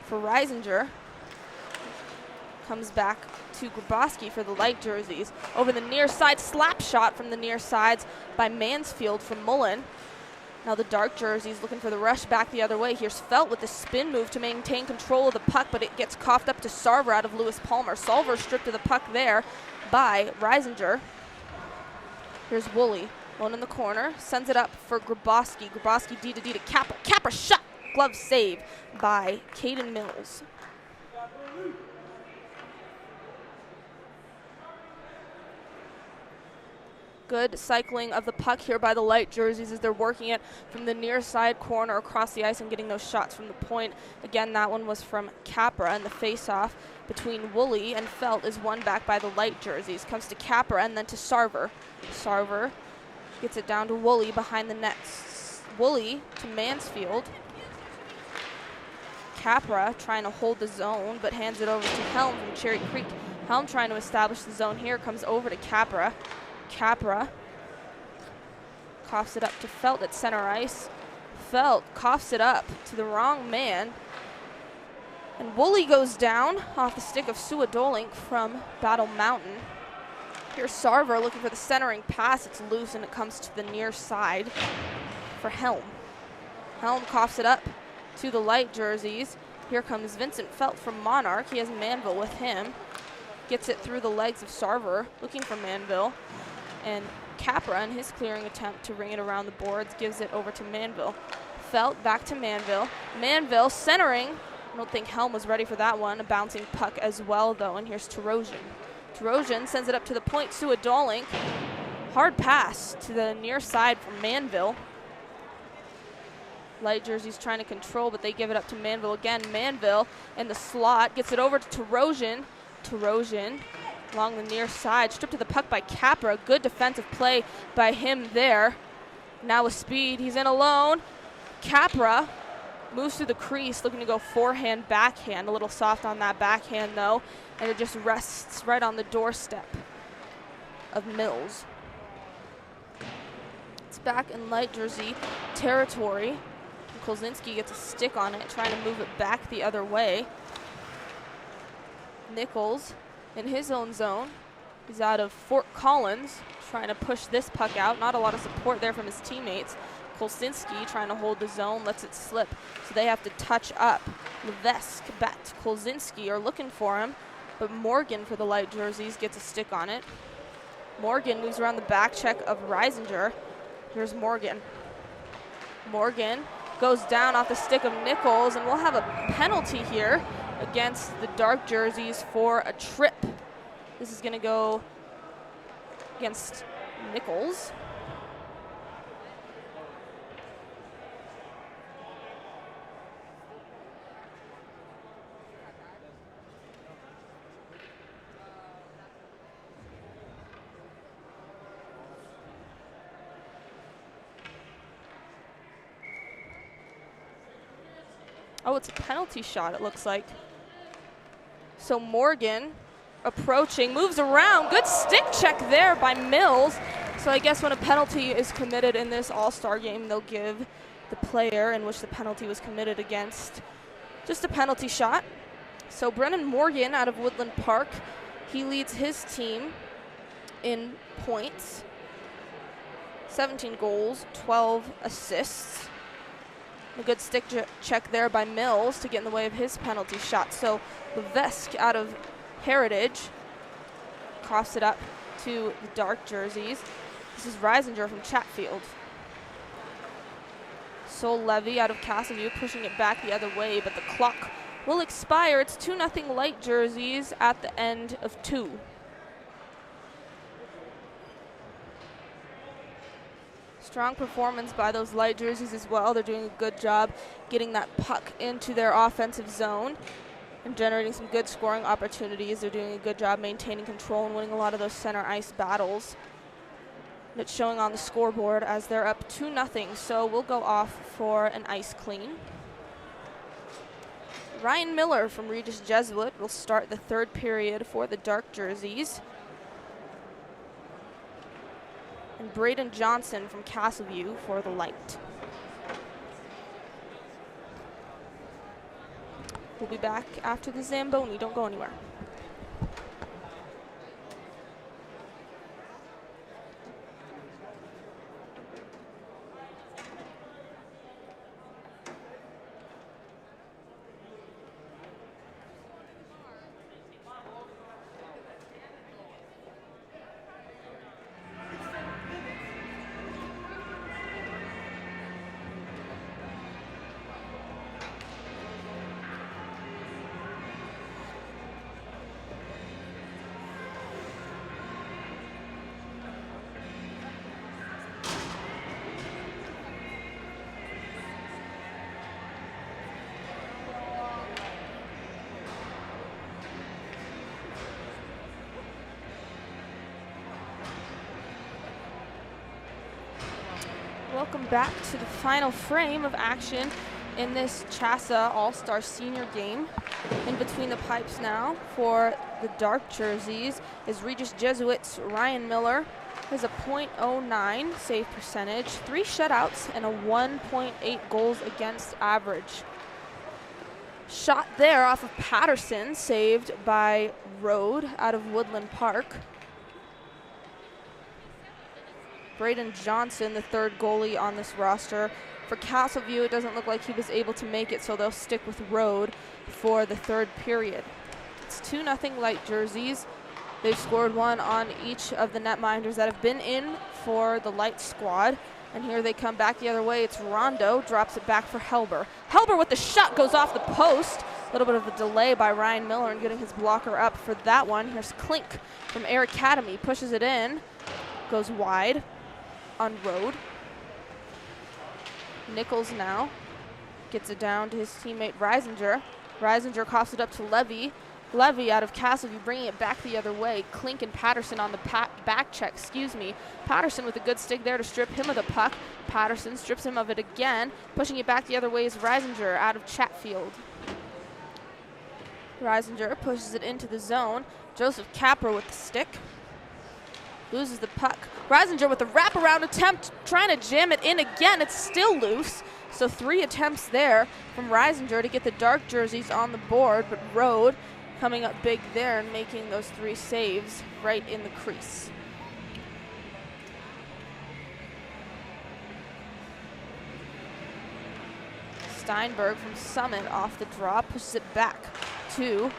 A: for Reisinger. Comes back to Gruboski for the light jerseys. Over the near side, slap shot from the near sides by Mansfield from Mullen. Now the dark jerseys looking for the rush back the other way. Here's Felt with the spin move to maintain control of the puck, but it gets coughed up to Sarver out of Lewis Palmer. Sarver stripped of the puck there by Reisinger. Here's Woolley, one in the corner, sends it up for Gruboski. Gruboski D to D to Capper. Capper shot, glove save by Caden Mills. Good cycling of the puck here by the light jerseys as they're working it from the near side corner across the ice and getting those shots from the point. Again, that one was from Capra, and the face-off between Woolley and Felt is won back by the light jerseys. Comes to Capra and then to Sarver. Sarver gets it down to Woolley behind the nets. Woolley to Mansfield. Capra trying to hold the zone, but hands it over to Helm from Cherry Creek. Helm trying to establish the zone here, comes over to Capra. Capra coughs it up to Felt at center ice. Felt coughs it up to the wrong man. And Woolley goes down off the stick of Suadolink from Battle Mountain. Here's Sarver looking for the centering pass. It's loose and it comes to the near side for Helm. Helm coughs it up to the light jerseys. Here comes Vincent Felt from Monarch. He has Manville with him. Gets it through the legs of Sarver, looking for Manville. And Capra, in his clearing attempt to ring it around the boards, gives it over to Manville. Felt back to Manville. Manville centering. I don't think Helm was ready for that one. A bouncing puck as well, though. And here's Tarosian. Tarosian sends it up to the point. Suadolink. Hard pass to the near side from Manville. Light jerseys trying to control, but they give it up to Manville again. Manville in the slot gets it over to Tarosian. Tarosian along the near side. Stripped to the puck by Capra. Good defensive play by him there. Now with speed, he's in alone. Capra moves through the crease, looking to go forehand, backhand. A little soft on that backhand, though, and it just rests right on the doorstep of Mills. It's back in light jersey territory. Kolzinski gets a stick on it, trying to move it back the other way. Nichols in his own zone. He's out of Fort Collins, trying to push this puck out. Not a lot of support there from his teammates. Kolzinski trying to hold the zone, lets it slip, so they have to touch up. Levesque, Bet, Kolzinski are looking for him, but Morgan for the light jerseys gets a stick on it. Morgan moves around the back check of Reisinger. Here's Morgan. Morgan goes down off the stick of Nichols, and we'll have a penalty here against the dark jerseys for a trip. This is going to go against Nichols. Oh, it's a penalty shot, it looks like. So Morgan approaching, moves around. Good stick check there by Mills. So I guess when a penalty is committed in this all-star game, they'll give the player in which the penalty was committed against just a penalty shot. So Brennan Morgan out of Woodland Park, he leads his team in points. 17 goals, 12 assists. A good stick check there by Mills to get in the way of his penalty shot. So Levesque out of Heritage coughs it up to the dark jerseys. This is Reisinger from Chatfield. Sol Levy out of Castleview pushing it back the other way, but the clock will expire. It's 2-0 light jerseys at the end of 2. Strong performance by those light jerseys as well. They're doing a good job getting that puck into their offensive zone and generating some good scoring opportunities. They're doing a good job maintaining control and winning a lot of those center ice battles. And it's showing on the scoreboard as they're up 2-0, so we'll go off for an ice clean. Ryan Miller from Regis Jesuit will start the third period for the dark jerseys. And Braden Johnson from Castleview for the light. We'll be back after the Zamboni. Don't go anywhere. Welcome back to the final frame of action in this CHSAA All-Star Senior game. In between the pipes now for the dark jerseys is Regis Jesuits' Ryan Miller. Has a .09 save percentage, 3 shutouts, and a 1.8 goals against average. Shot there off of Patterson, saved by Rode out of Woodland Park. Braden Johnson, the third goalie on this roster. For Castleview, it doesn't look like he was able to make it, so they'll stick with Rode for the third period. It's 2-0 light jerseys. They've scored one on each of the netminders that have been in for the light squad. And here they come back the other way. It's Rondo, drops it back for Helber. Helber with the shot, goes off the post. A little bit of a delay by Ryan Miller and getting his blocker up for that one. Here's Klink from Air Academy, pushes it in, goes wide on Road. Nichols now gets it down to his teammate Reisinger. Reisinger coughs it up to Levy. Levy out of Castleview, bringing it back the other way. Klink and Patterson on the back check, Patterson with a good stick there to strip him of the puck. Patterson strips him of it again. Pushing it back the other way is Reisinger out of Chatfield. Reisinger pushes it into the zone. Joseph Capra with the stick. Loses the puck. Reisinger with a wraparound attempt, trying to jam it in again. It's still loose. So 3 attempts there from Reisinger to get the dark jerseys on the board, but Rode coming up big there and making those 3 saves right in the crease. Steinberg from Summit off the draw, pushes it back to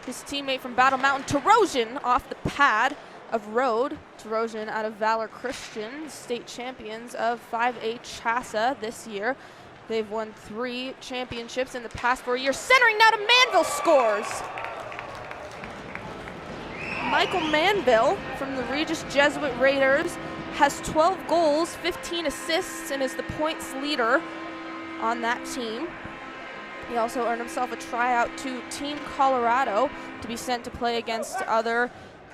A: his teammate from Battle Mountain, Tarosian off the pad of Rode. Tarosian out of Valor Christian, state champions of 5A CHSAA this year. They've won 3 championships in the past 4 years. Centering now to Manville, scores! Michael Manville from the Regis Jesuit Raiders has 12 goals, 15 assists, and is the points leader on that team. He also earned himself a tryout to Team Colorado to be sent to play against other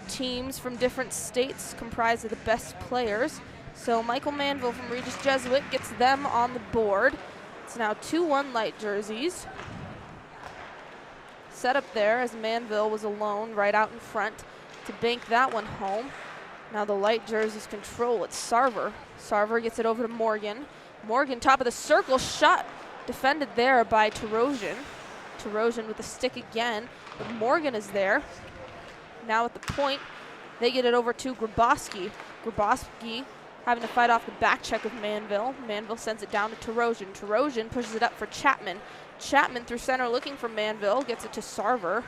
A: teams from different states comprised of the best players. So Michael Manville from Regis Jesuit gets them on the board. It's now 2-1 light jerseys. Set up there as Manville was alone right out in front to bank that one home. Now the light jerseys control it. Sarver. Sarver gets it over to Morgan. Morgan, top of the circle, shot defended there by Tarosian. Tarosian with the stick again, but Morgan is there. Now at the point, they get it over to Grabowski. Grabowski having to fight off the back check of Manville. Manville sends it down to Tarosian. Tarosian pushes it up for Chapman. Chapman through center looking for Manville, gets it to Sarver.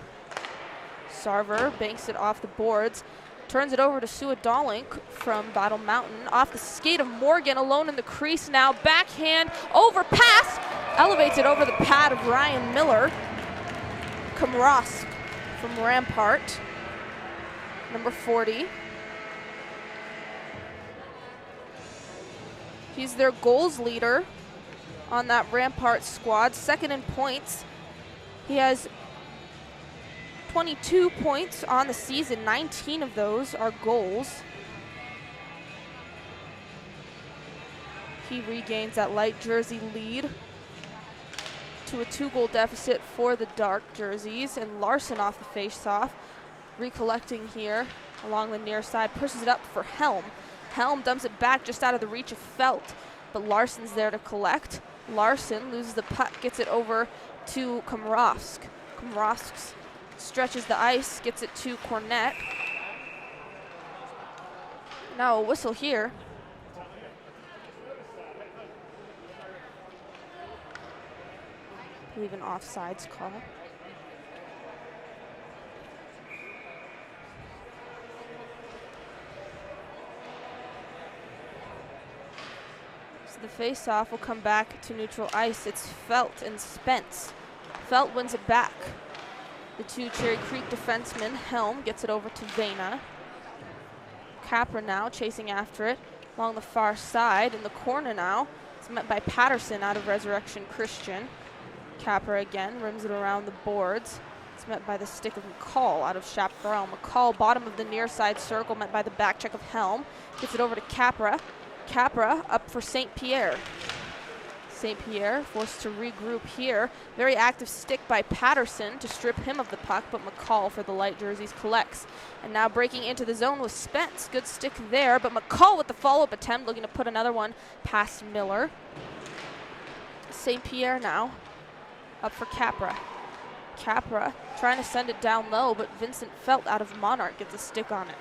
A: Sarver banks it off the boards. Turns it over to Suadolink from Battle Mountain. Off the skate of Morgan, alone in the crease now. Backhand, overpass. Elevates it over the pad of Ryan Miller. Komrosk from Rampart, number 40. He's their goals leader on that Rampart squad, second in points. He has 22 points on the season, 19 of those are goals. He regains that light jersey lead to a 2-goal deficit for the dark jerseys, and Larson off the face-off, recollecting here along the near side, pushes it up for Helm. Helm dumps it back just out of the reach of Felt, but Larson's there to collect. Larson loses the puck, gets it over to Komrosk. Komrosk stretches the ice, gets it to Cornett. Now a whistle here. I believe an offsides call. So the face-off will come back to neutral ice. It's Felt and Spence. Felt wins it back. The 2 Cherry Creek defensemen, Helm gets it over to Vena. Capra now chasing after it along the far side. In the corner now, it's met by Patterson out of Resurrection Christian. Capra again rims it around the boards. It's met by the stick of McCall out of Chaparral. McCall, bottom of the near side circle, met by the back check of Helm. Gets it over to Capra. Capra up for St. Pierre. St. Pierre forced to regroup here. Very active stick by Patterson to strip him of the puck, but McCall for the light jerseys collects. And now breaking into the zone with Spence. Good stick there, but McCall with the follow-up attempt, looking to put another one past Miller. St. Pierre now up for Capra. Capra trying to send it down low, but Vincent Felt out of Monarch gets a stick on it.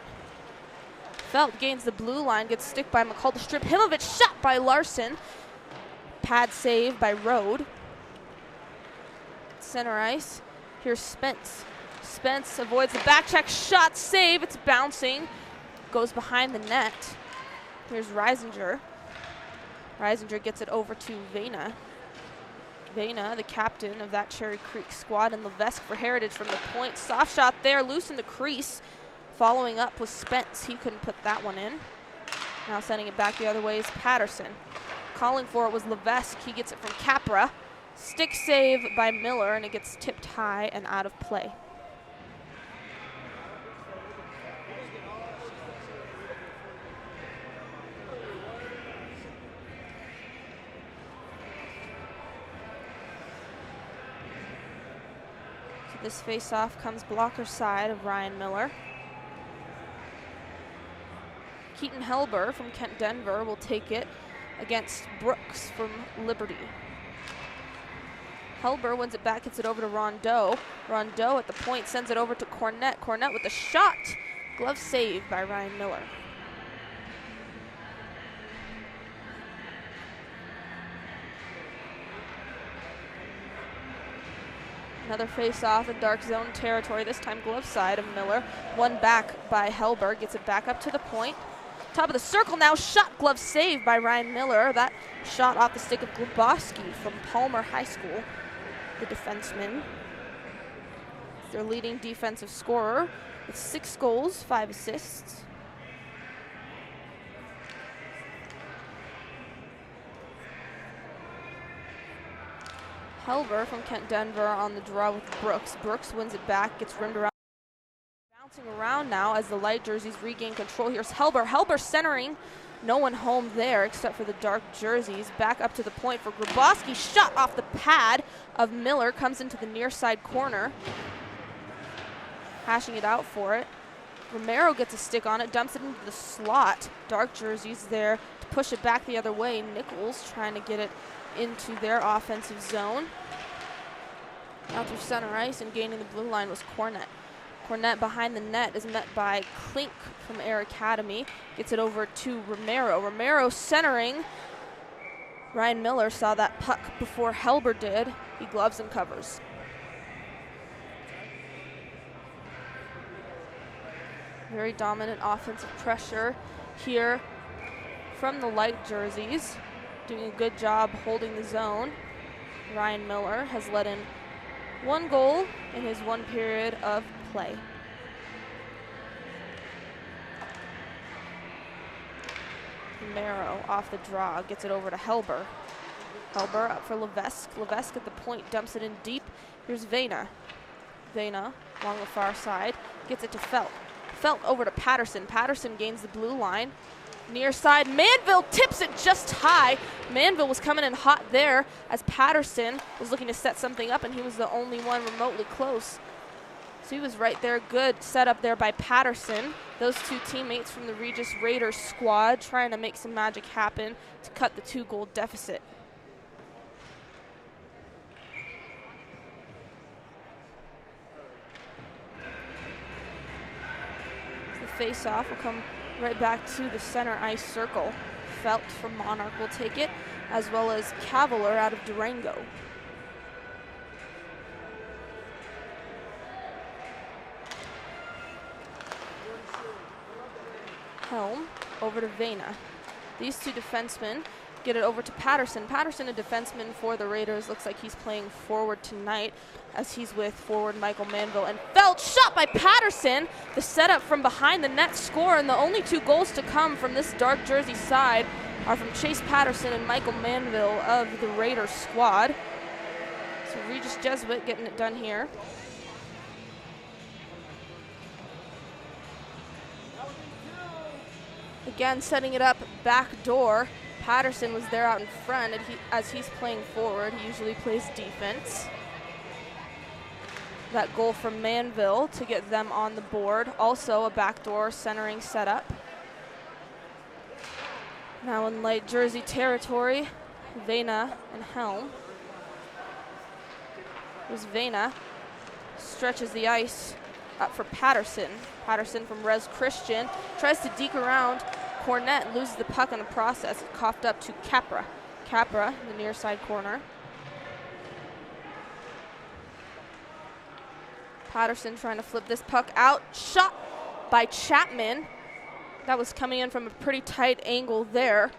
A: Felt gains the blue line, gets stick by McCall to strip him of it, shot by Larson. Pad save by Rode. Center ice. Here's Spence. Spence avoids the back check, shot, save. It's bouncing. Goes behind the net. Here's Reisinger. Reisinger gets it over to Vena. Vena, the captain of that Cherry Creek squad, and Levesque for Heritage from the point. Soft shot there, loose in the crease. Following up was Spence. He couldn't put that one in. Now sending it back the other way is Patterson. Calling for it was Levesque. He gets it from Capra. Stick save by Miller, and it gets tipped high and out of play. This face-off comes blocker side of Ryan Miller. Keaton Helber from Kent Denver will take it against Brooks from Liberty. Helber wins it back, gets it over to Rondeau. Rondeau at the point sends it over to Cornett. Cornett with the shot. Glove save by Ryan Miller. Another face-off in dark zone territory, this time glove side of Miller. One back by Helber, gets it back up to the point. Top of the circle now, shot glove save by Ryan Miller. That shot off the stick of Gluboski from Palmer High School, the defenseman. Their leading defensive scorer with 6 goals, 5 assists. Helber from Kent Denver on the draw with Brooks. Brooks wins it back, gets rimmed around. Bouncing around now as the light jerseys regain control. Here's Helber. Helber centering. No one home there except for the dark jerseys. Back up to the point for Grabowski. Shot off the pad of Miller. Comes into the near side corner. Hashing it out for it. Romero gets a stick on it. Dumps it into the slot. Dark jerseys there to push it back the other way. Nichols trying to get it into their offensive zone. Out through center ice and gaining the blue line was Cornett. Cornett behind the net is met by Klink from Air Academy. Gets it over to Romero. Romero centering. Ryan Miller saw that puck before Helber did. He gloves and covers. Very dominant offensive pressure here from the light jerseys. Doing a good job holding the zone. Ryan Miller has let in 1 goal in his 1 period of play. Romero off the draw, gets it over to Helber. Helber up for Levesque. Levesque at the point, dumps it in deep. Here's Vena. Vena along the far side, gets it to Felt. Felt over to Patterson. Patterson gains the blue line. Near side, Manville tips it just high. Manville was coming in hot there as Patterson was looking to set something up, and he was the only one remotely close. So he was right there. Good setup there by Patterson. Those 2 teammates from the Regis Raiders squad trying to make some magic happen to cut the 2-goal deficit. The face-off will come right back to the center ice circle. Felt from Monarch will take it, as well as Cavalier out of Durango. Helm over to Vena. These 2 defensemen get it over to Patterson. Patterson, a defenseman for the Raiders, looks like he's playing forward tonight as he's with forward Michael Manville. And Felt shot by Patterson. The setup from behind the net score, and the only 2 goals to come from this dark jersey side are from Chase Patterson and Michael Manville of the Raiders squad. So Regis Jesuit getting it done here. Again, setting it up back door. Patterson was there out in front, and as he's playing forward, he usually plays defense. That goal from Manville to get them on the board. Also a backdoor centering setup. Now in light jersey territory, Vena and Helm. Here's Vena. Stretches the ice up for Patterson. Patterson from Res Christian tries to deke around. Cornett loses the puck in the process. It coughed up to Capra. Capra in the near side corner. Patterson trying to flip this puck out. Shot by Chapman. That was coming in from a pretty tight angle there.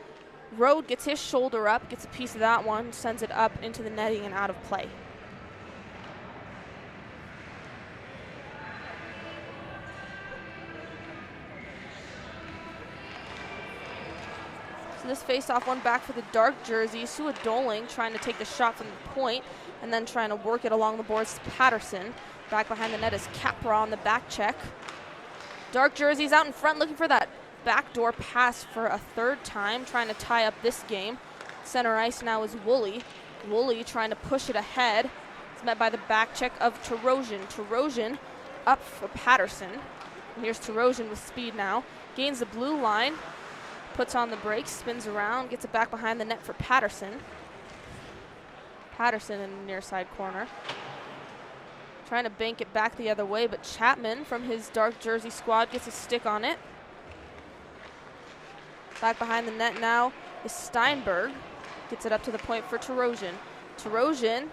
A: Rode gets his shoulder up, gets a piece of that one, sends it up into the netting and out of play. So this face-off one back for the dark jersey. Sua Doling trying to take the shot from the point and then trying to work it along the boards to Patterson. Back behind the net is Capra on the back check. Dark jerseys out in front looking for that backdoor pass for a third time, trying to tie up this game. Center ice now is Woolley. Woolley trying to push it ahead. It's met by the back check of Tarosian. Tarosian up for Patterson. And here's Tarosian with speed now. Gains the blue line, puts on the brakes, spins around, gets it back behind the net for Patterson. Patterson in the near side corner. Trying to bank it back the other way, but Chapman from his dark jersey squad gets a stick on it. Back behind the net now is Steinberg. Gets it up to the point for Tarosian. Tarosian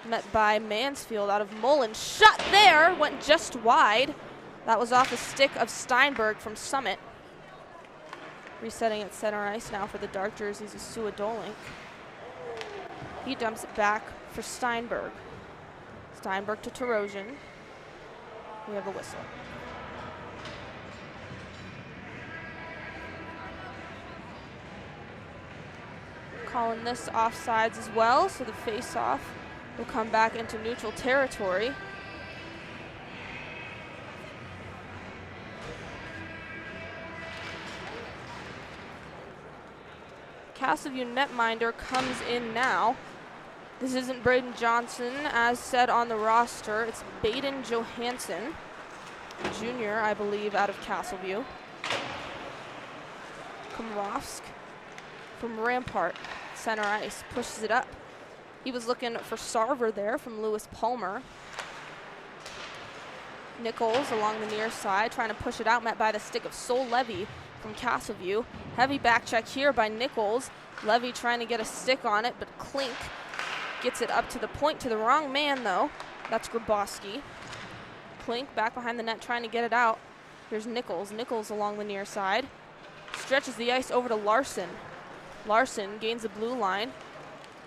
A: met by Mansfield out of Mullen. Shot there, went just wide. That was off a stick of Steinberg from Summit. Resetting at center ice now for the dark jerseys is Sua Dolink. He dumps it back for Steinberg. Steinberg to Tarosian. We have a whistle. Calling this offsides as well, so the face-off will come back into neutral territory. Castleview netminder comes in now. This isn't Braden Johnson, as said on the roster. It's Baden Johansson, junior, I believe, out of Castleview. Komrovsk from Rampart, center ice, pushes it up. He was looking for Sarver there from Lewis Palmer. Nichols along the near side, trying to push it out, met by the stick of Sol Levy from Castleview. Heavy back check here by Nichols. Levy trying to get a stick on it, but Klink gets it up to the point to the wrong man, though. That's Grabowski. Klink back behind the net trying to get it out. Here's Nichols. Nichols along the near side. Stretches the ice over to Larson. Larson gains the blue line.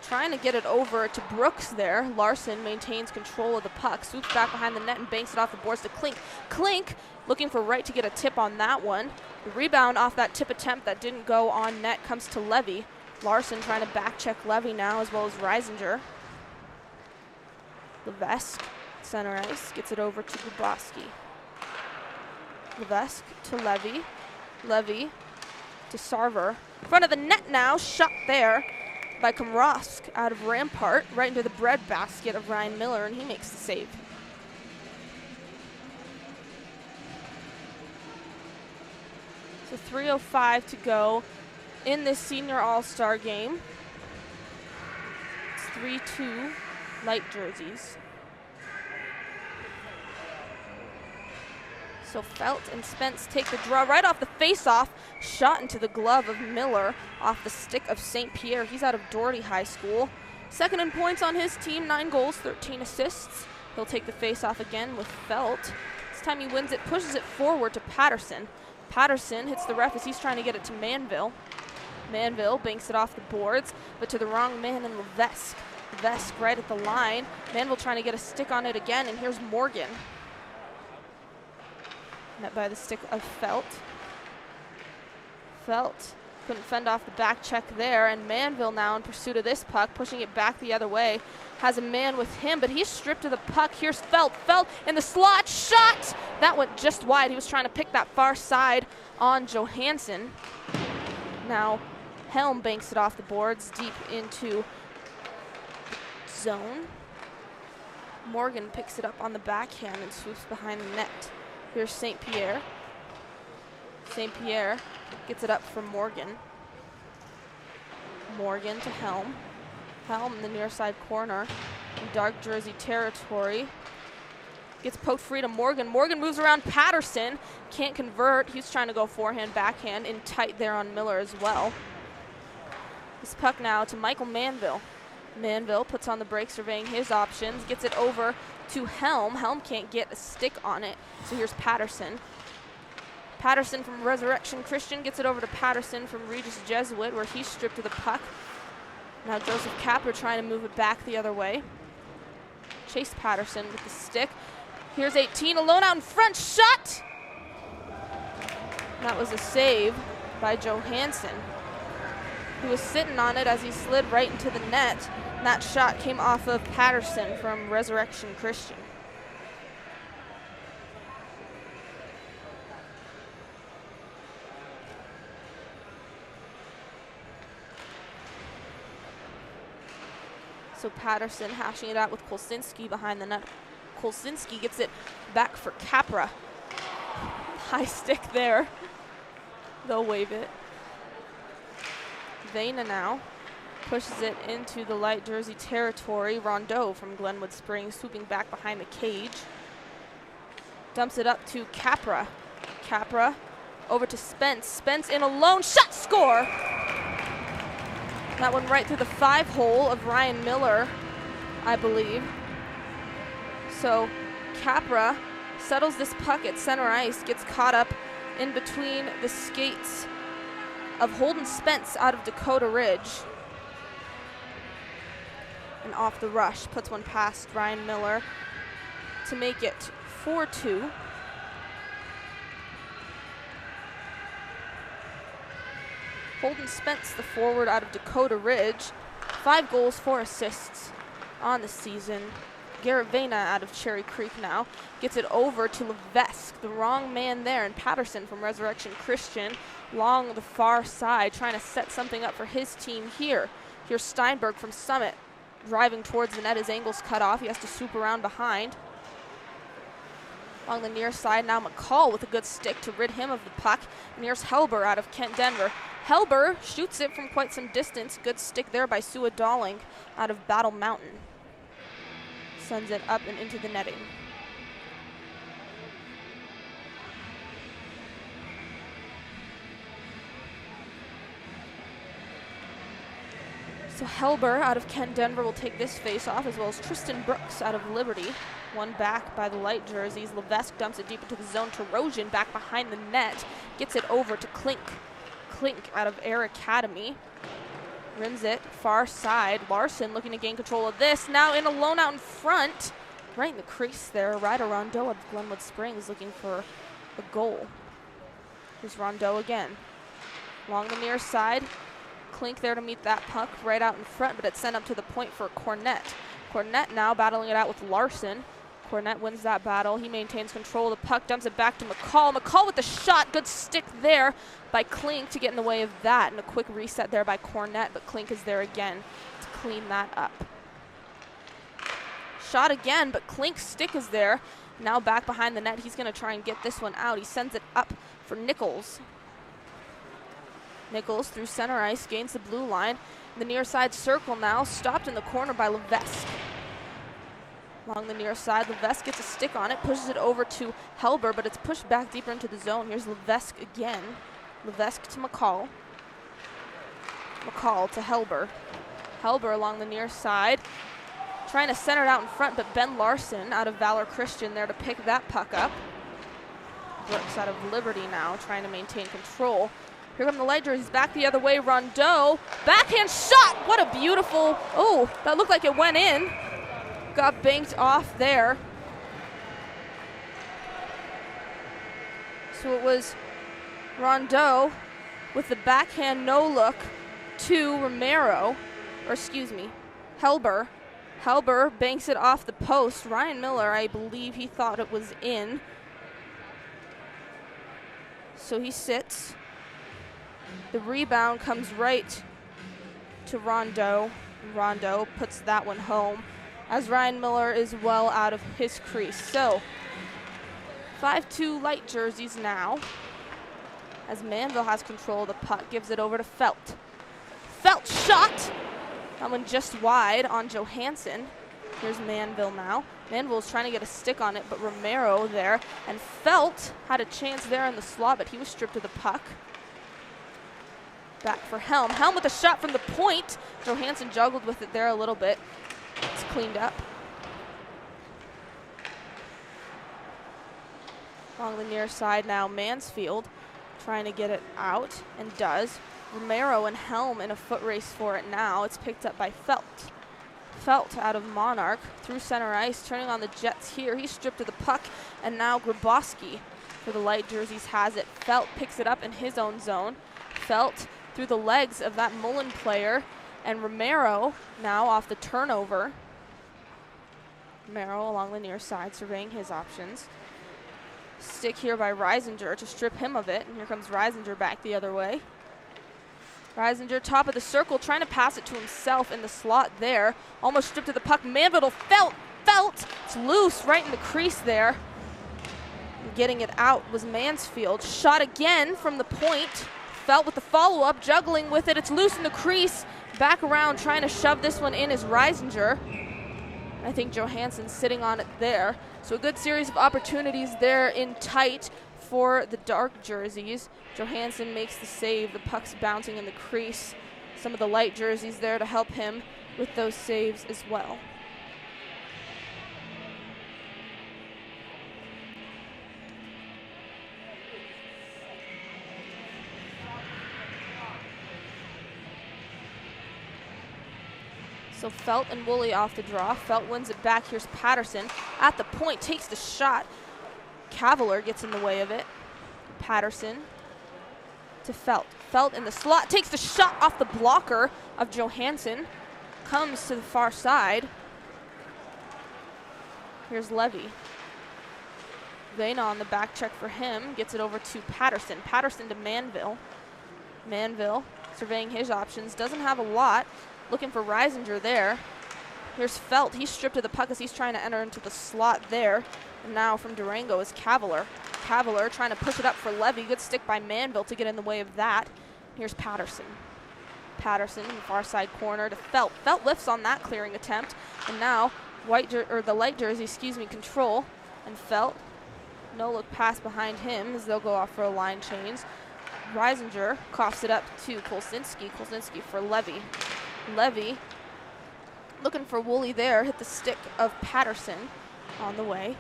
A: Trying to get it over to Brooks there. Larson maintains control of the puck. Swoops back behind the net and banks it off the boards to Klink. Klink looking for Wright to get a tip on that one. The rebound off that tip attempt that didn't go on net comes to Levy. Larson trying to back check Levy now, as well as Reisinger. Levesque, center ice, gets it over to Grabowski. Levesque to Levy. Levy to Sarver. Front of the net now, shot there by Komrovsk out of Rampart, right into the breadbasket of Ryan Miller, and he makes the save. So 3:05 to go in this senior all-star game. It's 3-2 light jerseys. So Felt and Spence take the draw right off the face-off. Shot into the glove of Miller off the stick of St. Pierre. He's out of Doherty High School. Second in points on his team, 9 goals, 13 assists. He'll take the face-off again with Felt. This time he wins it, pushes it forward to Patterson. Patterson hits the ref as he's trying to get it to Manville. Manville banks it off the boards, but to the wrong man in Levesque. Levesque right at the line. Manville trying to get a stick on it again, and here's Morgan. Met by the stick of Felt. Felt couldn't fend off the back check there, and Manville now in pursuit of this puck, pushing it back the other way. Has a man with him, but he's stripped of the puck. Here's Felt. Felt in the slot. Shot! That went just wide. He was trying to pick that far side on Johansson. Now Helm banks it off the boards deep into zone. Morgan picks it up on the backhand and swoops behind the net. Here's St. Pierre. St. Pierre gets it up from Morgan. Morgan to Helm. Helm in the near side corner in dark jersey territory. Gets poked free to Morgan. Morgan moves around Patterson. Can't convert. He's trying to go forehand, backhand, in tight there on Miller as well. This puck now to Michael Manville. Manville puts on the brakes, surveying his options. Gets it over to Helm. Helm can't get a stick on it. So here's Patterson. Patterson from Resurrection Christian gets it over to Patterson from Regis Jesuit, where he's stripped of the puck. Now Joseph Capper trying to move it back the other way. Chase Patterson with the stick. Here's 18, alone out in front, shot! That was a save by Johansson, who was sitting on it as he slid right into the net. And that shot came off of Patterson from Resurrection Christian. So Patterson hashing it out with Kolsinski behind the net. Kolsinski gets it back for Capra. High stick there. They'll wave it. Vena now pushes it into the light jersey territory. Rondeau from Glenwood Springs swooping back behind the cage. Dumps it up to Capra. Capra over to Spence. Spence in alone, shot, score! That one right through the 5-hole of Ryan Miller, I believe. So Capra settles this puck at center ice, gets caught up in between the skates of Holden Spence out of Dakota Ridge. And off the rush, puts one past Ryan Miller to make it 4-2. Holden Spence, the forward out of Dakota Ridge, 5 goals, 4 assists on the season. Garrett Vena out of Cherry Creek now gets it over to Levesque, the wrong man there, and Patterson from Resurrection Christian along the far side trying to set something up for his team here. Here's Steinberg from Summit driving towards the net. His angle's cut off. He has to swoop around behind. Along the near side now, McCall with a good stick to rid him of the puck. And here's Helber out of Kent Denver. Helber shoots it from quite some distance. Good stick there by Sua Dalling out of Battle Mountain. Sends it up and into the netting. So Helber out of Kent Denver will take this face-off, as well as Tristan Brooks out of Liberty. One back by the light jerseys. Levesque dumps it deep into the zone. Tarosian back behind the net. Gets it over to Klink. Klink out of Air Academy. Rims it far side. Larson looking to gain control of this. Now in alone out in front. Right in the crease there. Ryder Rondeau out of Glenwood Springs looking for a goal. Here's Rondeau again. Along the near side. Klink there to meet that puck right out in front, but it's sent up to the point for Cornett. Cornett now battling it out with Larson. Cornett wins that battle. He maintains control of the puck, dumps it back to McCall. McCall with the shot. Good stick there by Klink to get in the way of that. And a quick reset there by Cornett, but Klink is there again to clean that up. Shot again, but Klink's stick is there. Now back behind the net. He's going to try and get this one out. He sends it up for Nichols. Nichols through center ice, gains the blue line. The near side circle now, stopped in the corner by Levesque. Along the near side, Levesque gets a stick on it, pushes it over to Helber, but it's pushed back deeper into the zone. Here's Levesque again. Levesque to McCall. McCall to Helber. Helber along the near side, trying to center it out in front, but Ben Larson out of Valor Christian there to pick that puck up. Brooks out of Liberty now, trying to maintain control. Here come the light jerseys back the other way. Rondeau, backhand shot. What a beautiful, oh, that looked like it went in. Got banked off there. So it was Rondeau with the backhand no look to Romero, or excuse me, Helber. Helber banks it off the post. Ryan Miller, I believe he thought it was in. So he sits. The rebound comes right to Rondeau. Rondeau puts that one home as Ryan Miller is well out of his crease. So 5-2 light jerseys now as Manville has control of the puck, gives it over to Felt. Felt shot. That one just wide on Johansson. Here's Manville now. Manville's trying to get a stick on it, but Romero there. And Felt had a chance there in the slot, but he was stripped of the puck. Back for Helm. Helm with a shot from the point. Johansson juggled with it there a little bit. It's cleaned up. Along the near side now, Mansfield trying to get it out, and does. Romero and Helm in a foot race for it now. It's picked up by Felt. Felt out of Monarch through center ice, turning on the Jets here. He's stripped of the puck, and now Grabowski for the light jerseys has it. Felt picks it up in his own zone. Felt through the legs of that Mullen player, and Romero now off the turnover. Romero along the near side, surveying his options. Stick here by Reisinger to strip him of it, and here comes Reisinger back the other way. Reisinger, top of the circle, trying to pass it to himself in the slot there. Almost stripped of the puck. Manville, Felt! It's loose right in the crease there. And getting it out was Mansfield. Shot again from the point. Felt with the follow-up, juggling with it. It's loose in the crease. Back around, trying to shove this one in is Reisinger. I think Johansson's sitting on it there. So a good series of opportunities there in tight for the dark jerseys. Johansson makes the save. The puck's bouncing in the crease. Some of the light jerseys there to help him with those saves as well. So Felt and Woolley off the draw. Felt wins it back. Here's Patterson at the point, takes the shot. Cavalier gets in the way of it. Patterson to Felt. Felt in the slot, takes the shot off the blocker of Johansson. Comes to the far side. Here's Levy. Vena on the back check for him. Gets it over to Patterson. Patterson to Manville. Manville surveying his options. Doesn't have a lot. Looking for Reisinger there. Here's Felt. He's stripped of the puck as he's trying to enter into the slot there. And now from Durango is Cavalier. Cavalier trying to push it up for Levy. Good stick by Manville to get in the way of that. Here's Patterson. Patterson in the far side corner to Felt. Felt lifts on that clearing attempt. And now the light jersey, control. And Felt, no look pass behind him as they'll go off for a line change. Reisinger coughs it up to Kolsinski. Kolsinski for Levy. Levy looking for Woolley there, hit the stick of Patterson on the way.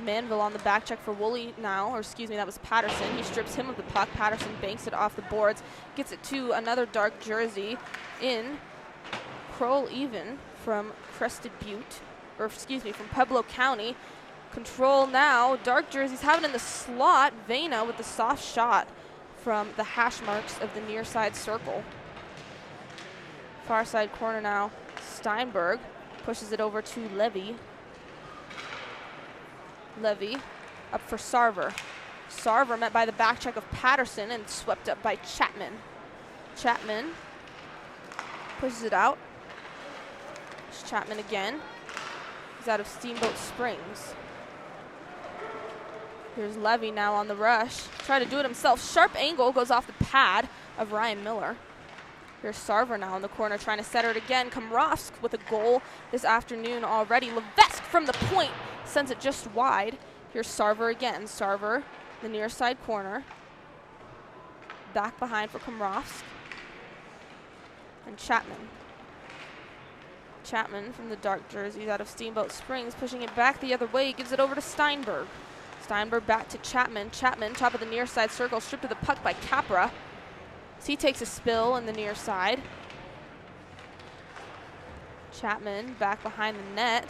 A: Manville on the back check for Woolley now, that was Patterson. He strips him of the puck. Patterson banks it off the boards, gets it to another dark jersey in Kroll even from Crested Butte, from Pueblo County. Control now, dark jerseys have it in the slot. Vena with the soft shot from the hash marks of the near side circle. Far side corner now, Steinberg pushes it over to Levy. Levy up for Sarver. Sarver met by the back check of Patterson and swept up by Chapman. Chapman pushes it out. It's Chapman again. He's out of Steamboat Springs. Here's Levy now on the rush. Try to do it himself. Sharp angle goes off the pad of Ryan Miller. Here's Sarver now in the corner trying to set it again. Komrovsk with a goal this afternoon already. Levesque from the point sends it just wide. Here's Sarver again. Sarver, the near side corner. Back behind for Komrovsk. And Chapman. Chapman from the dark jerseys out of Steamboat Springs, pushing it back the other way. Gives it over to Steinberg. Steinberg back to Chapman. Chapman, top of the near side circle, stripped of the puck by Capra. So he takes a spill in the near side. Chapman back behind the net.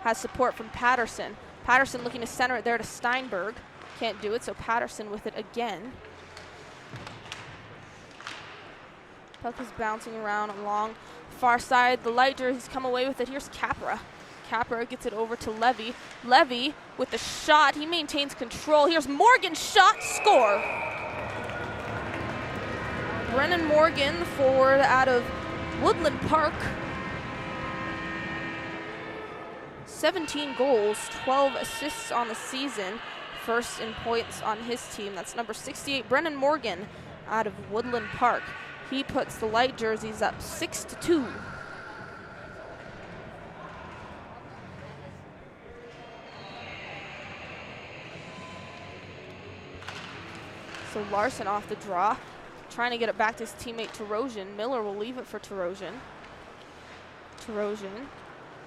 A: Has support from Patterson. Patterson looking to center it there to Steinberg. Can't do it, so Patterson with it again. Puck is bouncing around along far side. The light jerseys come away with it. Here's Capra. Capra gets it over to Levy. Levy with the shot. He maintains control. Here's Morgan. Shot. Score. Brennan Morgan, the forward out of Woodland Park. 17 goals, 12 assists on the season. First in points on his team. That's number 68, Brennan Morgan out of Woodland Park. He puts the light jerseys up 6-2. So Larson off the draw, trying to get it back to his teammate Tarosian. Miller will leave it for Tarosian. Tarosian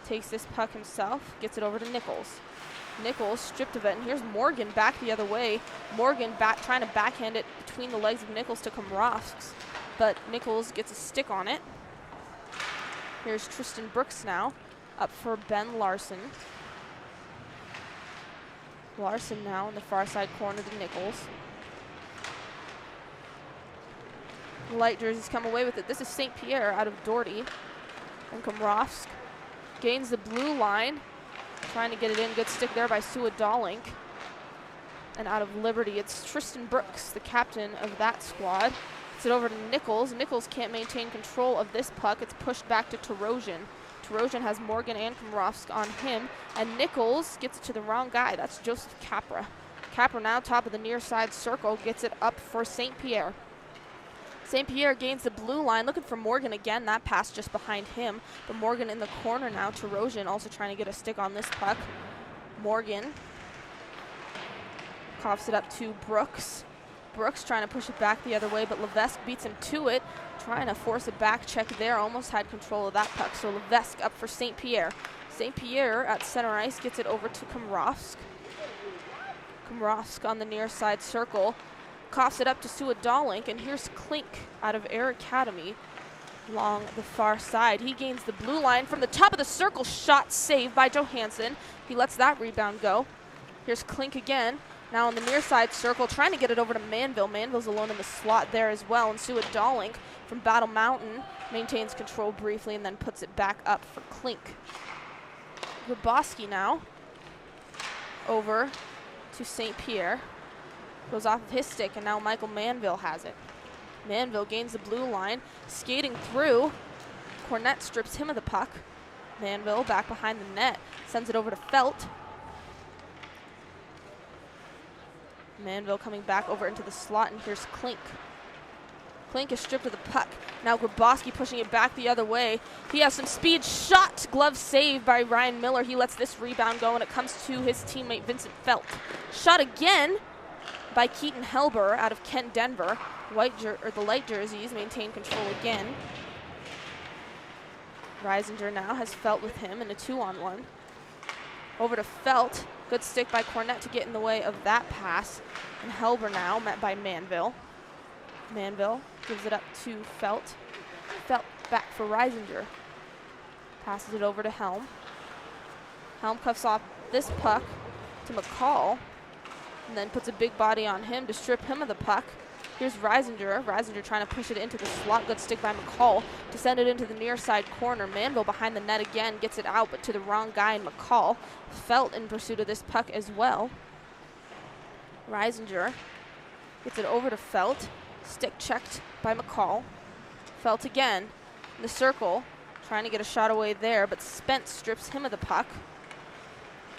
A: takes this puck himself, gets it over to Nichols. Nichols stripped of it, and here's Morgan back the other way. Morgan trying to backhand it between the legs of Nichols to Komrovsk, but Nichols gets a stick on it. Here's Tristan Brooks now, up for Ben Larson. Larson now in the far side corner to Nichols. The light jerseys come away with it. This is St. Pierre out of Doherty. And Komrovsk gains the blue line, trying to get it in. Good stick there by Suadolink. And out of Liberty, it's Tristan Brooks, the captain of that squad. Gets it over to Nichols. Nichols can't maintain control of this puck. It's pushed back to Tarosian. Tarosian has Morgan and Komrovsk on him. And Nichols gets it to the wrong guy. That's Joseph Capra. Capra now top of the near side circle, gets it up for St. Pierre. St. Pierre gains the blue line, looking for Morgan again. That pass just behind him. But Morgan in the corner now. Tarosian also trying to get a stick on this puck. Morgan coughs it up to Brooks. Brooks trying to push it back the other way, but Levesque beats him to it. Trying to force a back check there. Almost had control of that puck. So Levesque up for St. Pierre. St. Pierre at center ice gets it over to Komrovsk. Komrovsk on the near side circle. Coughs it up to Suadolink, and here's Klink out of Air Academy along the far side. He gains the blue line from the top of the circle. Shot saved by Johansson. He lets that rebound go. Here's Klink again. Now on the near side circle, trying to get it over to Manville. Manville's alone in the slot there as well. And Suadolink from Battle Mountain maintains control briefly and then puts it back up for Klink. Grabowski now over to St. Pierre. Goes off of his stick, and now Michael Manville has it. Manville gains the blue line, skating through. Cornette strips him of the puck. Manville back behind the net, sends it over to Felt. Manville coming back over into the slot, and here's Klink. Klink is stripped of the puck. Now Grabowski pushing it back the other way. He has some speed. Shot! Glove saved by Ryan Miller. He lets this rebound go, and it comes to his teammate Vincent Felt. Shot again by Keaton Helber out of Kent Denver. The light jerseys maintain control again. Reisinger now has Felt with him in a 2-on-1. Over to Felt. Good stick by Cornette to get in the way of that pass. And Helber now met by Manville. Manville gives it up to Felt. Felt back for Reisinger. Passes it over to Helm. Helm cuffs off this puck to McCall, and then puts a big body on him to strip him of the puck. Here's Reisinger. Reisinger trying to push it into the slot. Good stick by McCall to send it into the near side corner. Manville behind the net again, gets it out, but to the wrong guy in McCall. Felt in pursuit of this puck as well. Reisinger gets it over to Felt. Stick checked by McCall. Felt again in the circle, trying to get a shot away there, but Spence strips him of the puck.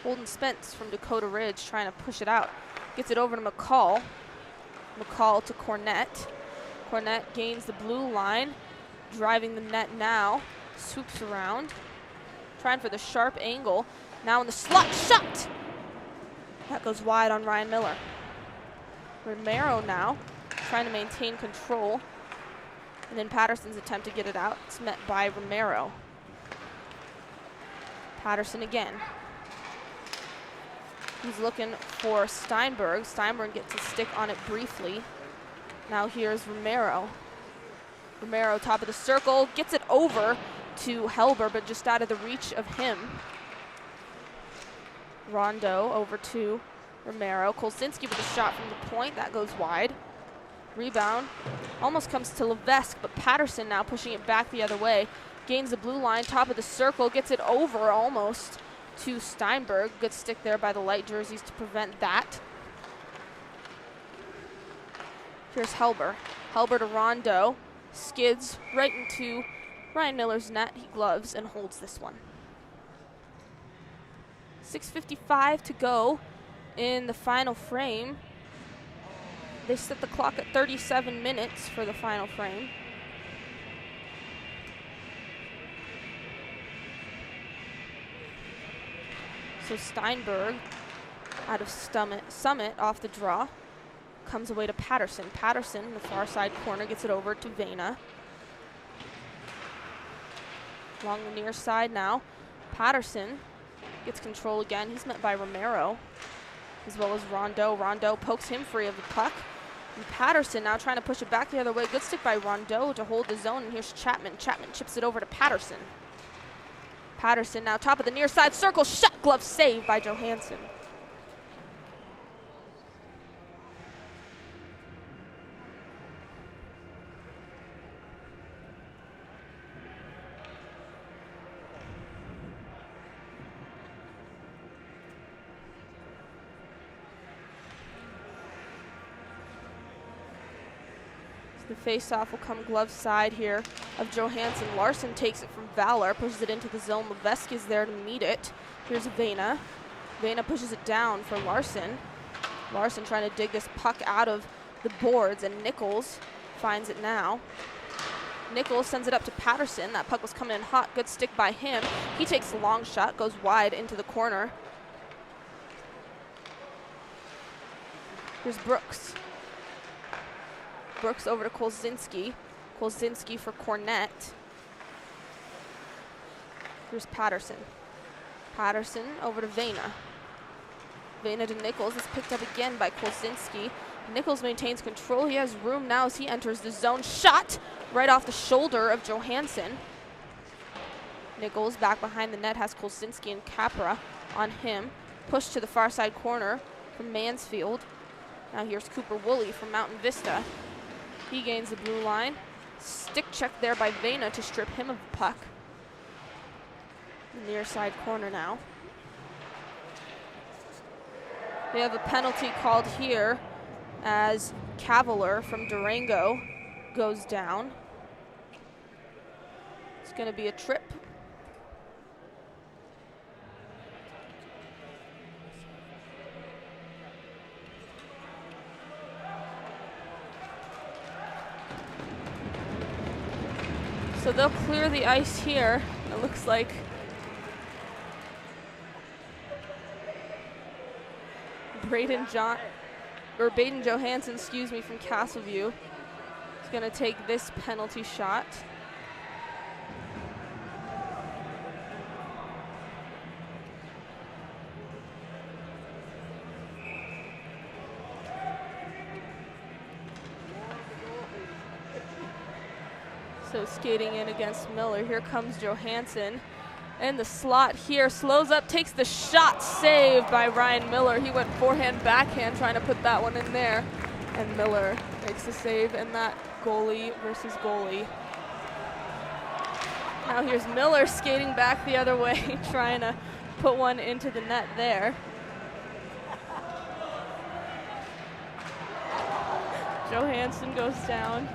A: Holden Spence from Dakota Ridge trying to push it out. Gets it over to McCall. McCall to Cornette. Cornette gains the blue line, driving the net now. Swoops around, trying for the sharp angle. Now in the slot, shot! That goes wide on Ryan Miller. Romero now trying to maintain control. And then Patterson's attempt to get it out. It's met by Romero. Patterson again. He's looking for Steinberg. Steinberg gets a stick on it briefly. Now here's Romero. Romero, top of the circle, gets it over to Helber, but just out of the reach of him. Rondo over to Romero. Kolsinski with a shot from the point. That goes wide. Rebound almost comes to Levesque, but Patterson now pushing it back the other way. Gains the blue line, top of the circle, gets it over almost to Steinberg. Good stick there by the light jerseys to prevent that. Here's Helber. Helber to Rondo. Skids right into Ryan Miller's net. He gloves and holds this one. 6:55 to go in the final frame. They set the clock at 37 minutes for the final frame. So Steinberg out of Summit off the draw. Comes away to Patterson. Patterson in the far side corner gets it over to Vena. Along the near side now. Patterson gets control again. He's met by Romero, as well as Rondeau. Rondeau pokes him free of the puck. And Patterson now trying to push it back the other way. Good stick by Rondeau to hold the zone, and here's Chapman. Chapman chips it over to Patterson. Patterson now top of the near side circle. Shot, glove save by Johansson. The face-off will come glove side here of Johansson. Larson takes it from Valor, pushes it into the zone. Levesque is there to meet it. Here's Vena. Vena pushes it down for Larson. Larson trying to dig this puck out of the boards, and Nichols finds it now. Nichols sends it up to Patterson. That puck was coming in hot. Good stick by him. He takes a long shot, goes wide into the corner. Here's Brooks. Brooks over to Kolzinski. Kolzinski for Cornett. Here's Patterson. Patterson over to Vena. Vena to Nichols. It's picked up again by Kolzinski. Nichols maintains control. He has room now as he enters the zone. Shot right off the shoulder of Johansson. Nichols back behind the net has Kolzinski and Capra on him. Push to the far side corner from Mansfield. Now here's Cooper Woolley from Mountain Vista. He gains the blue line. Stick check there by Vena to strip him of the puck. The near side corner now. They have a penalty called here as Cavalier from Durango goes down. It's going to be a trip. So they'll clear the ice here. It looks like Baden Johansson, from Castleview is going to take this penalty shot. So skating in against Miller. Here comes Johansson. In the slot here, slows up, takes the shot, saved by Ryan Miller. He went forehand, backhand, trying to put that one in there. And Miller makes the save, and that goalie versus goalie. Now here's Miller skating back the other way, trying to put one into the net there. Johansson goes down.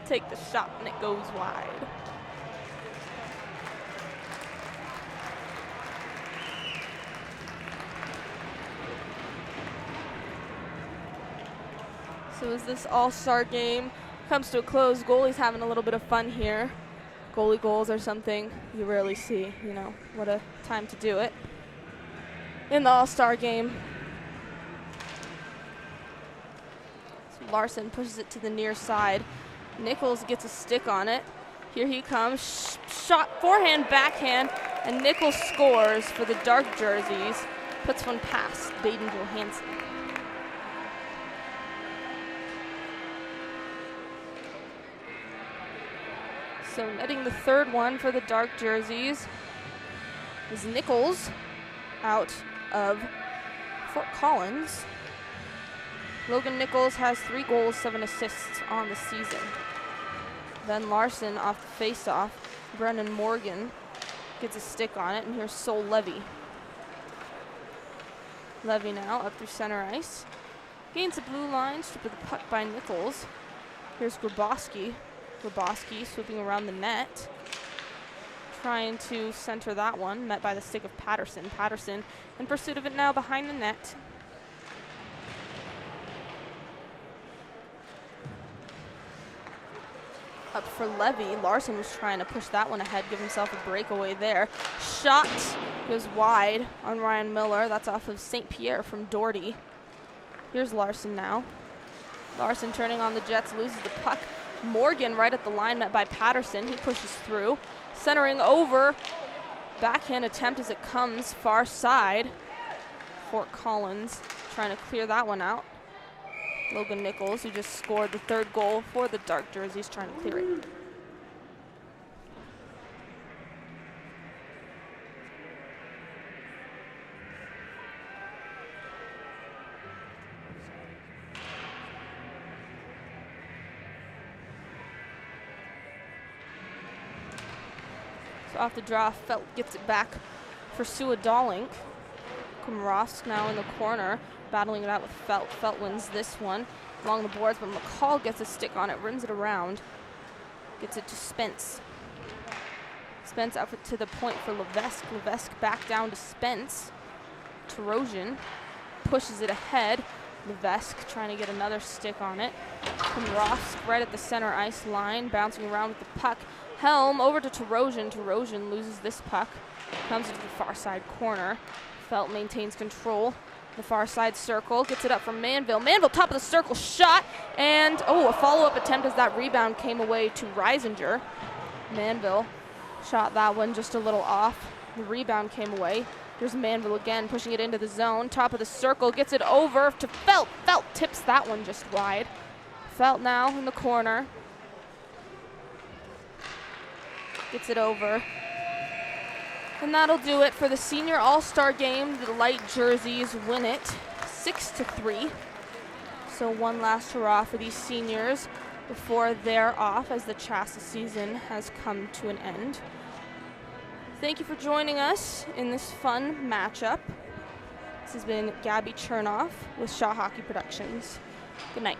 A: Take the shot, and it goes wide. So as this all-star game comes to a close, goalie's having a little bit of fun here. Goalie goals are something you rarely see, you know, what a time to do it in the all-star game. So Larson pushes it to the near side. Nichols gets a stick on it. Here he comes, shot, forehand, backhand, and Nichols scores for the dark jerseys. Puts one past Baden Johansson. So netting the third one for the dark jerseys is Nichols out of Fort Collins. Logan Nichols has 3 goals, 7 assists on the season. Then Larson off the face-off. Brennan Morgan gets a stick on it, and here's Sol Levy. Levy now up through center ice. Gains the blue line, stripped of the puck by Nichols. Here's Grabowski. Grabowski swooping around the net, trying to center that one, met by the stick of Patterson. Patterson in pursuit of it now behind the net. Up for Levy. Larson was trying to push that one ahead, give himself a breakaway there. Shot goes wide on Ryan Miller. That's off of St. Pierre from Doherty. Here's Larson now. Larson turning on the Jets, loses the puck. Morgan right at the line, met by Patterson. He pushes through. Centering over backhand attempt as it comes far side. Fort Collins trying to clear that one out. Logan Nichols, who just scored the 3rd goal for the dark jerseys, trying to clear it. So off the draw, Felt gets it back for Sua Dallink. Kumrovsk now in the corner, battling it out with Felt. Felt wins this one along the boards, but McCall gets a stick on it, runs it around, gets it to Spence. Spence up to the point for Levesque. Levesque back down to Spence. Tarosian pushes it ahead. Levesque trying to get another stick on it. Kumrovsk right at the center ice line, bouncing around with the puck. Helm over to Tarosian. Tarosian loses this puck, comes into the far side corner. Felt maintains control. The far side circle, gets it up from Manville. Manville top of the circle, shot, and a follow-up attempt as that rebound came away to Reisinger. Manville shot that one just a little off. The rebound came away. Here's Manville again, pushing it into the zone. Top of the circle, gets it over to Felt. Felt tips that one just wide. Felt now in the corner. Gets it over. And that'll do it for the Senior All-Star game. The light jerseys win it 6-3. So one last hurrah for these seniors before they're off, as the CHSAA season has come to an end. Thank you for joining us in this fun matchup. This has been Gabby Chernoff with Shaw Hockey Productions. Good night.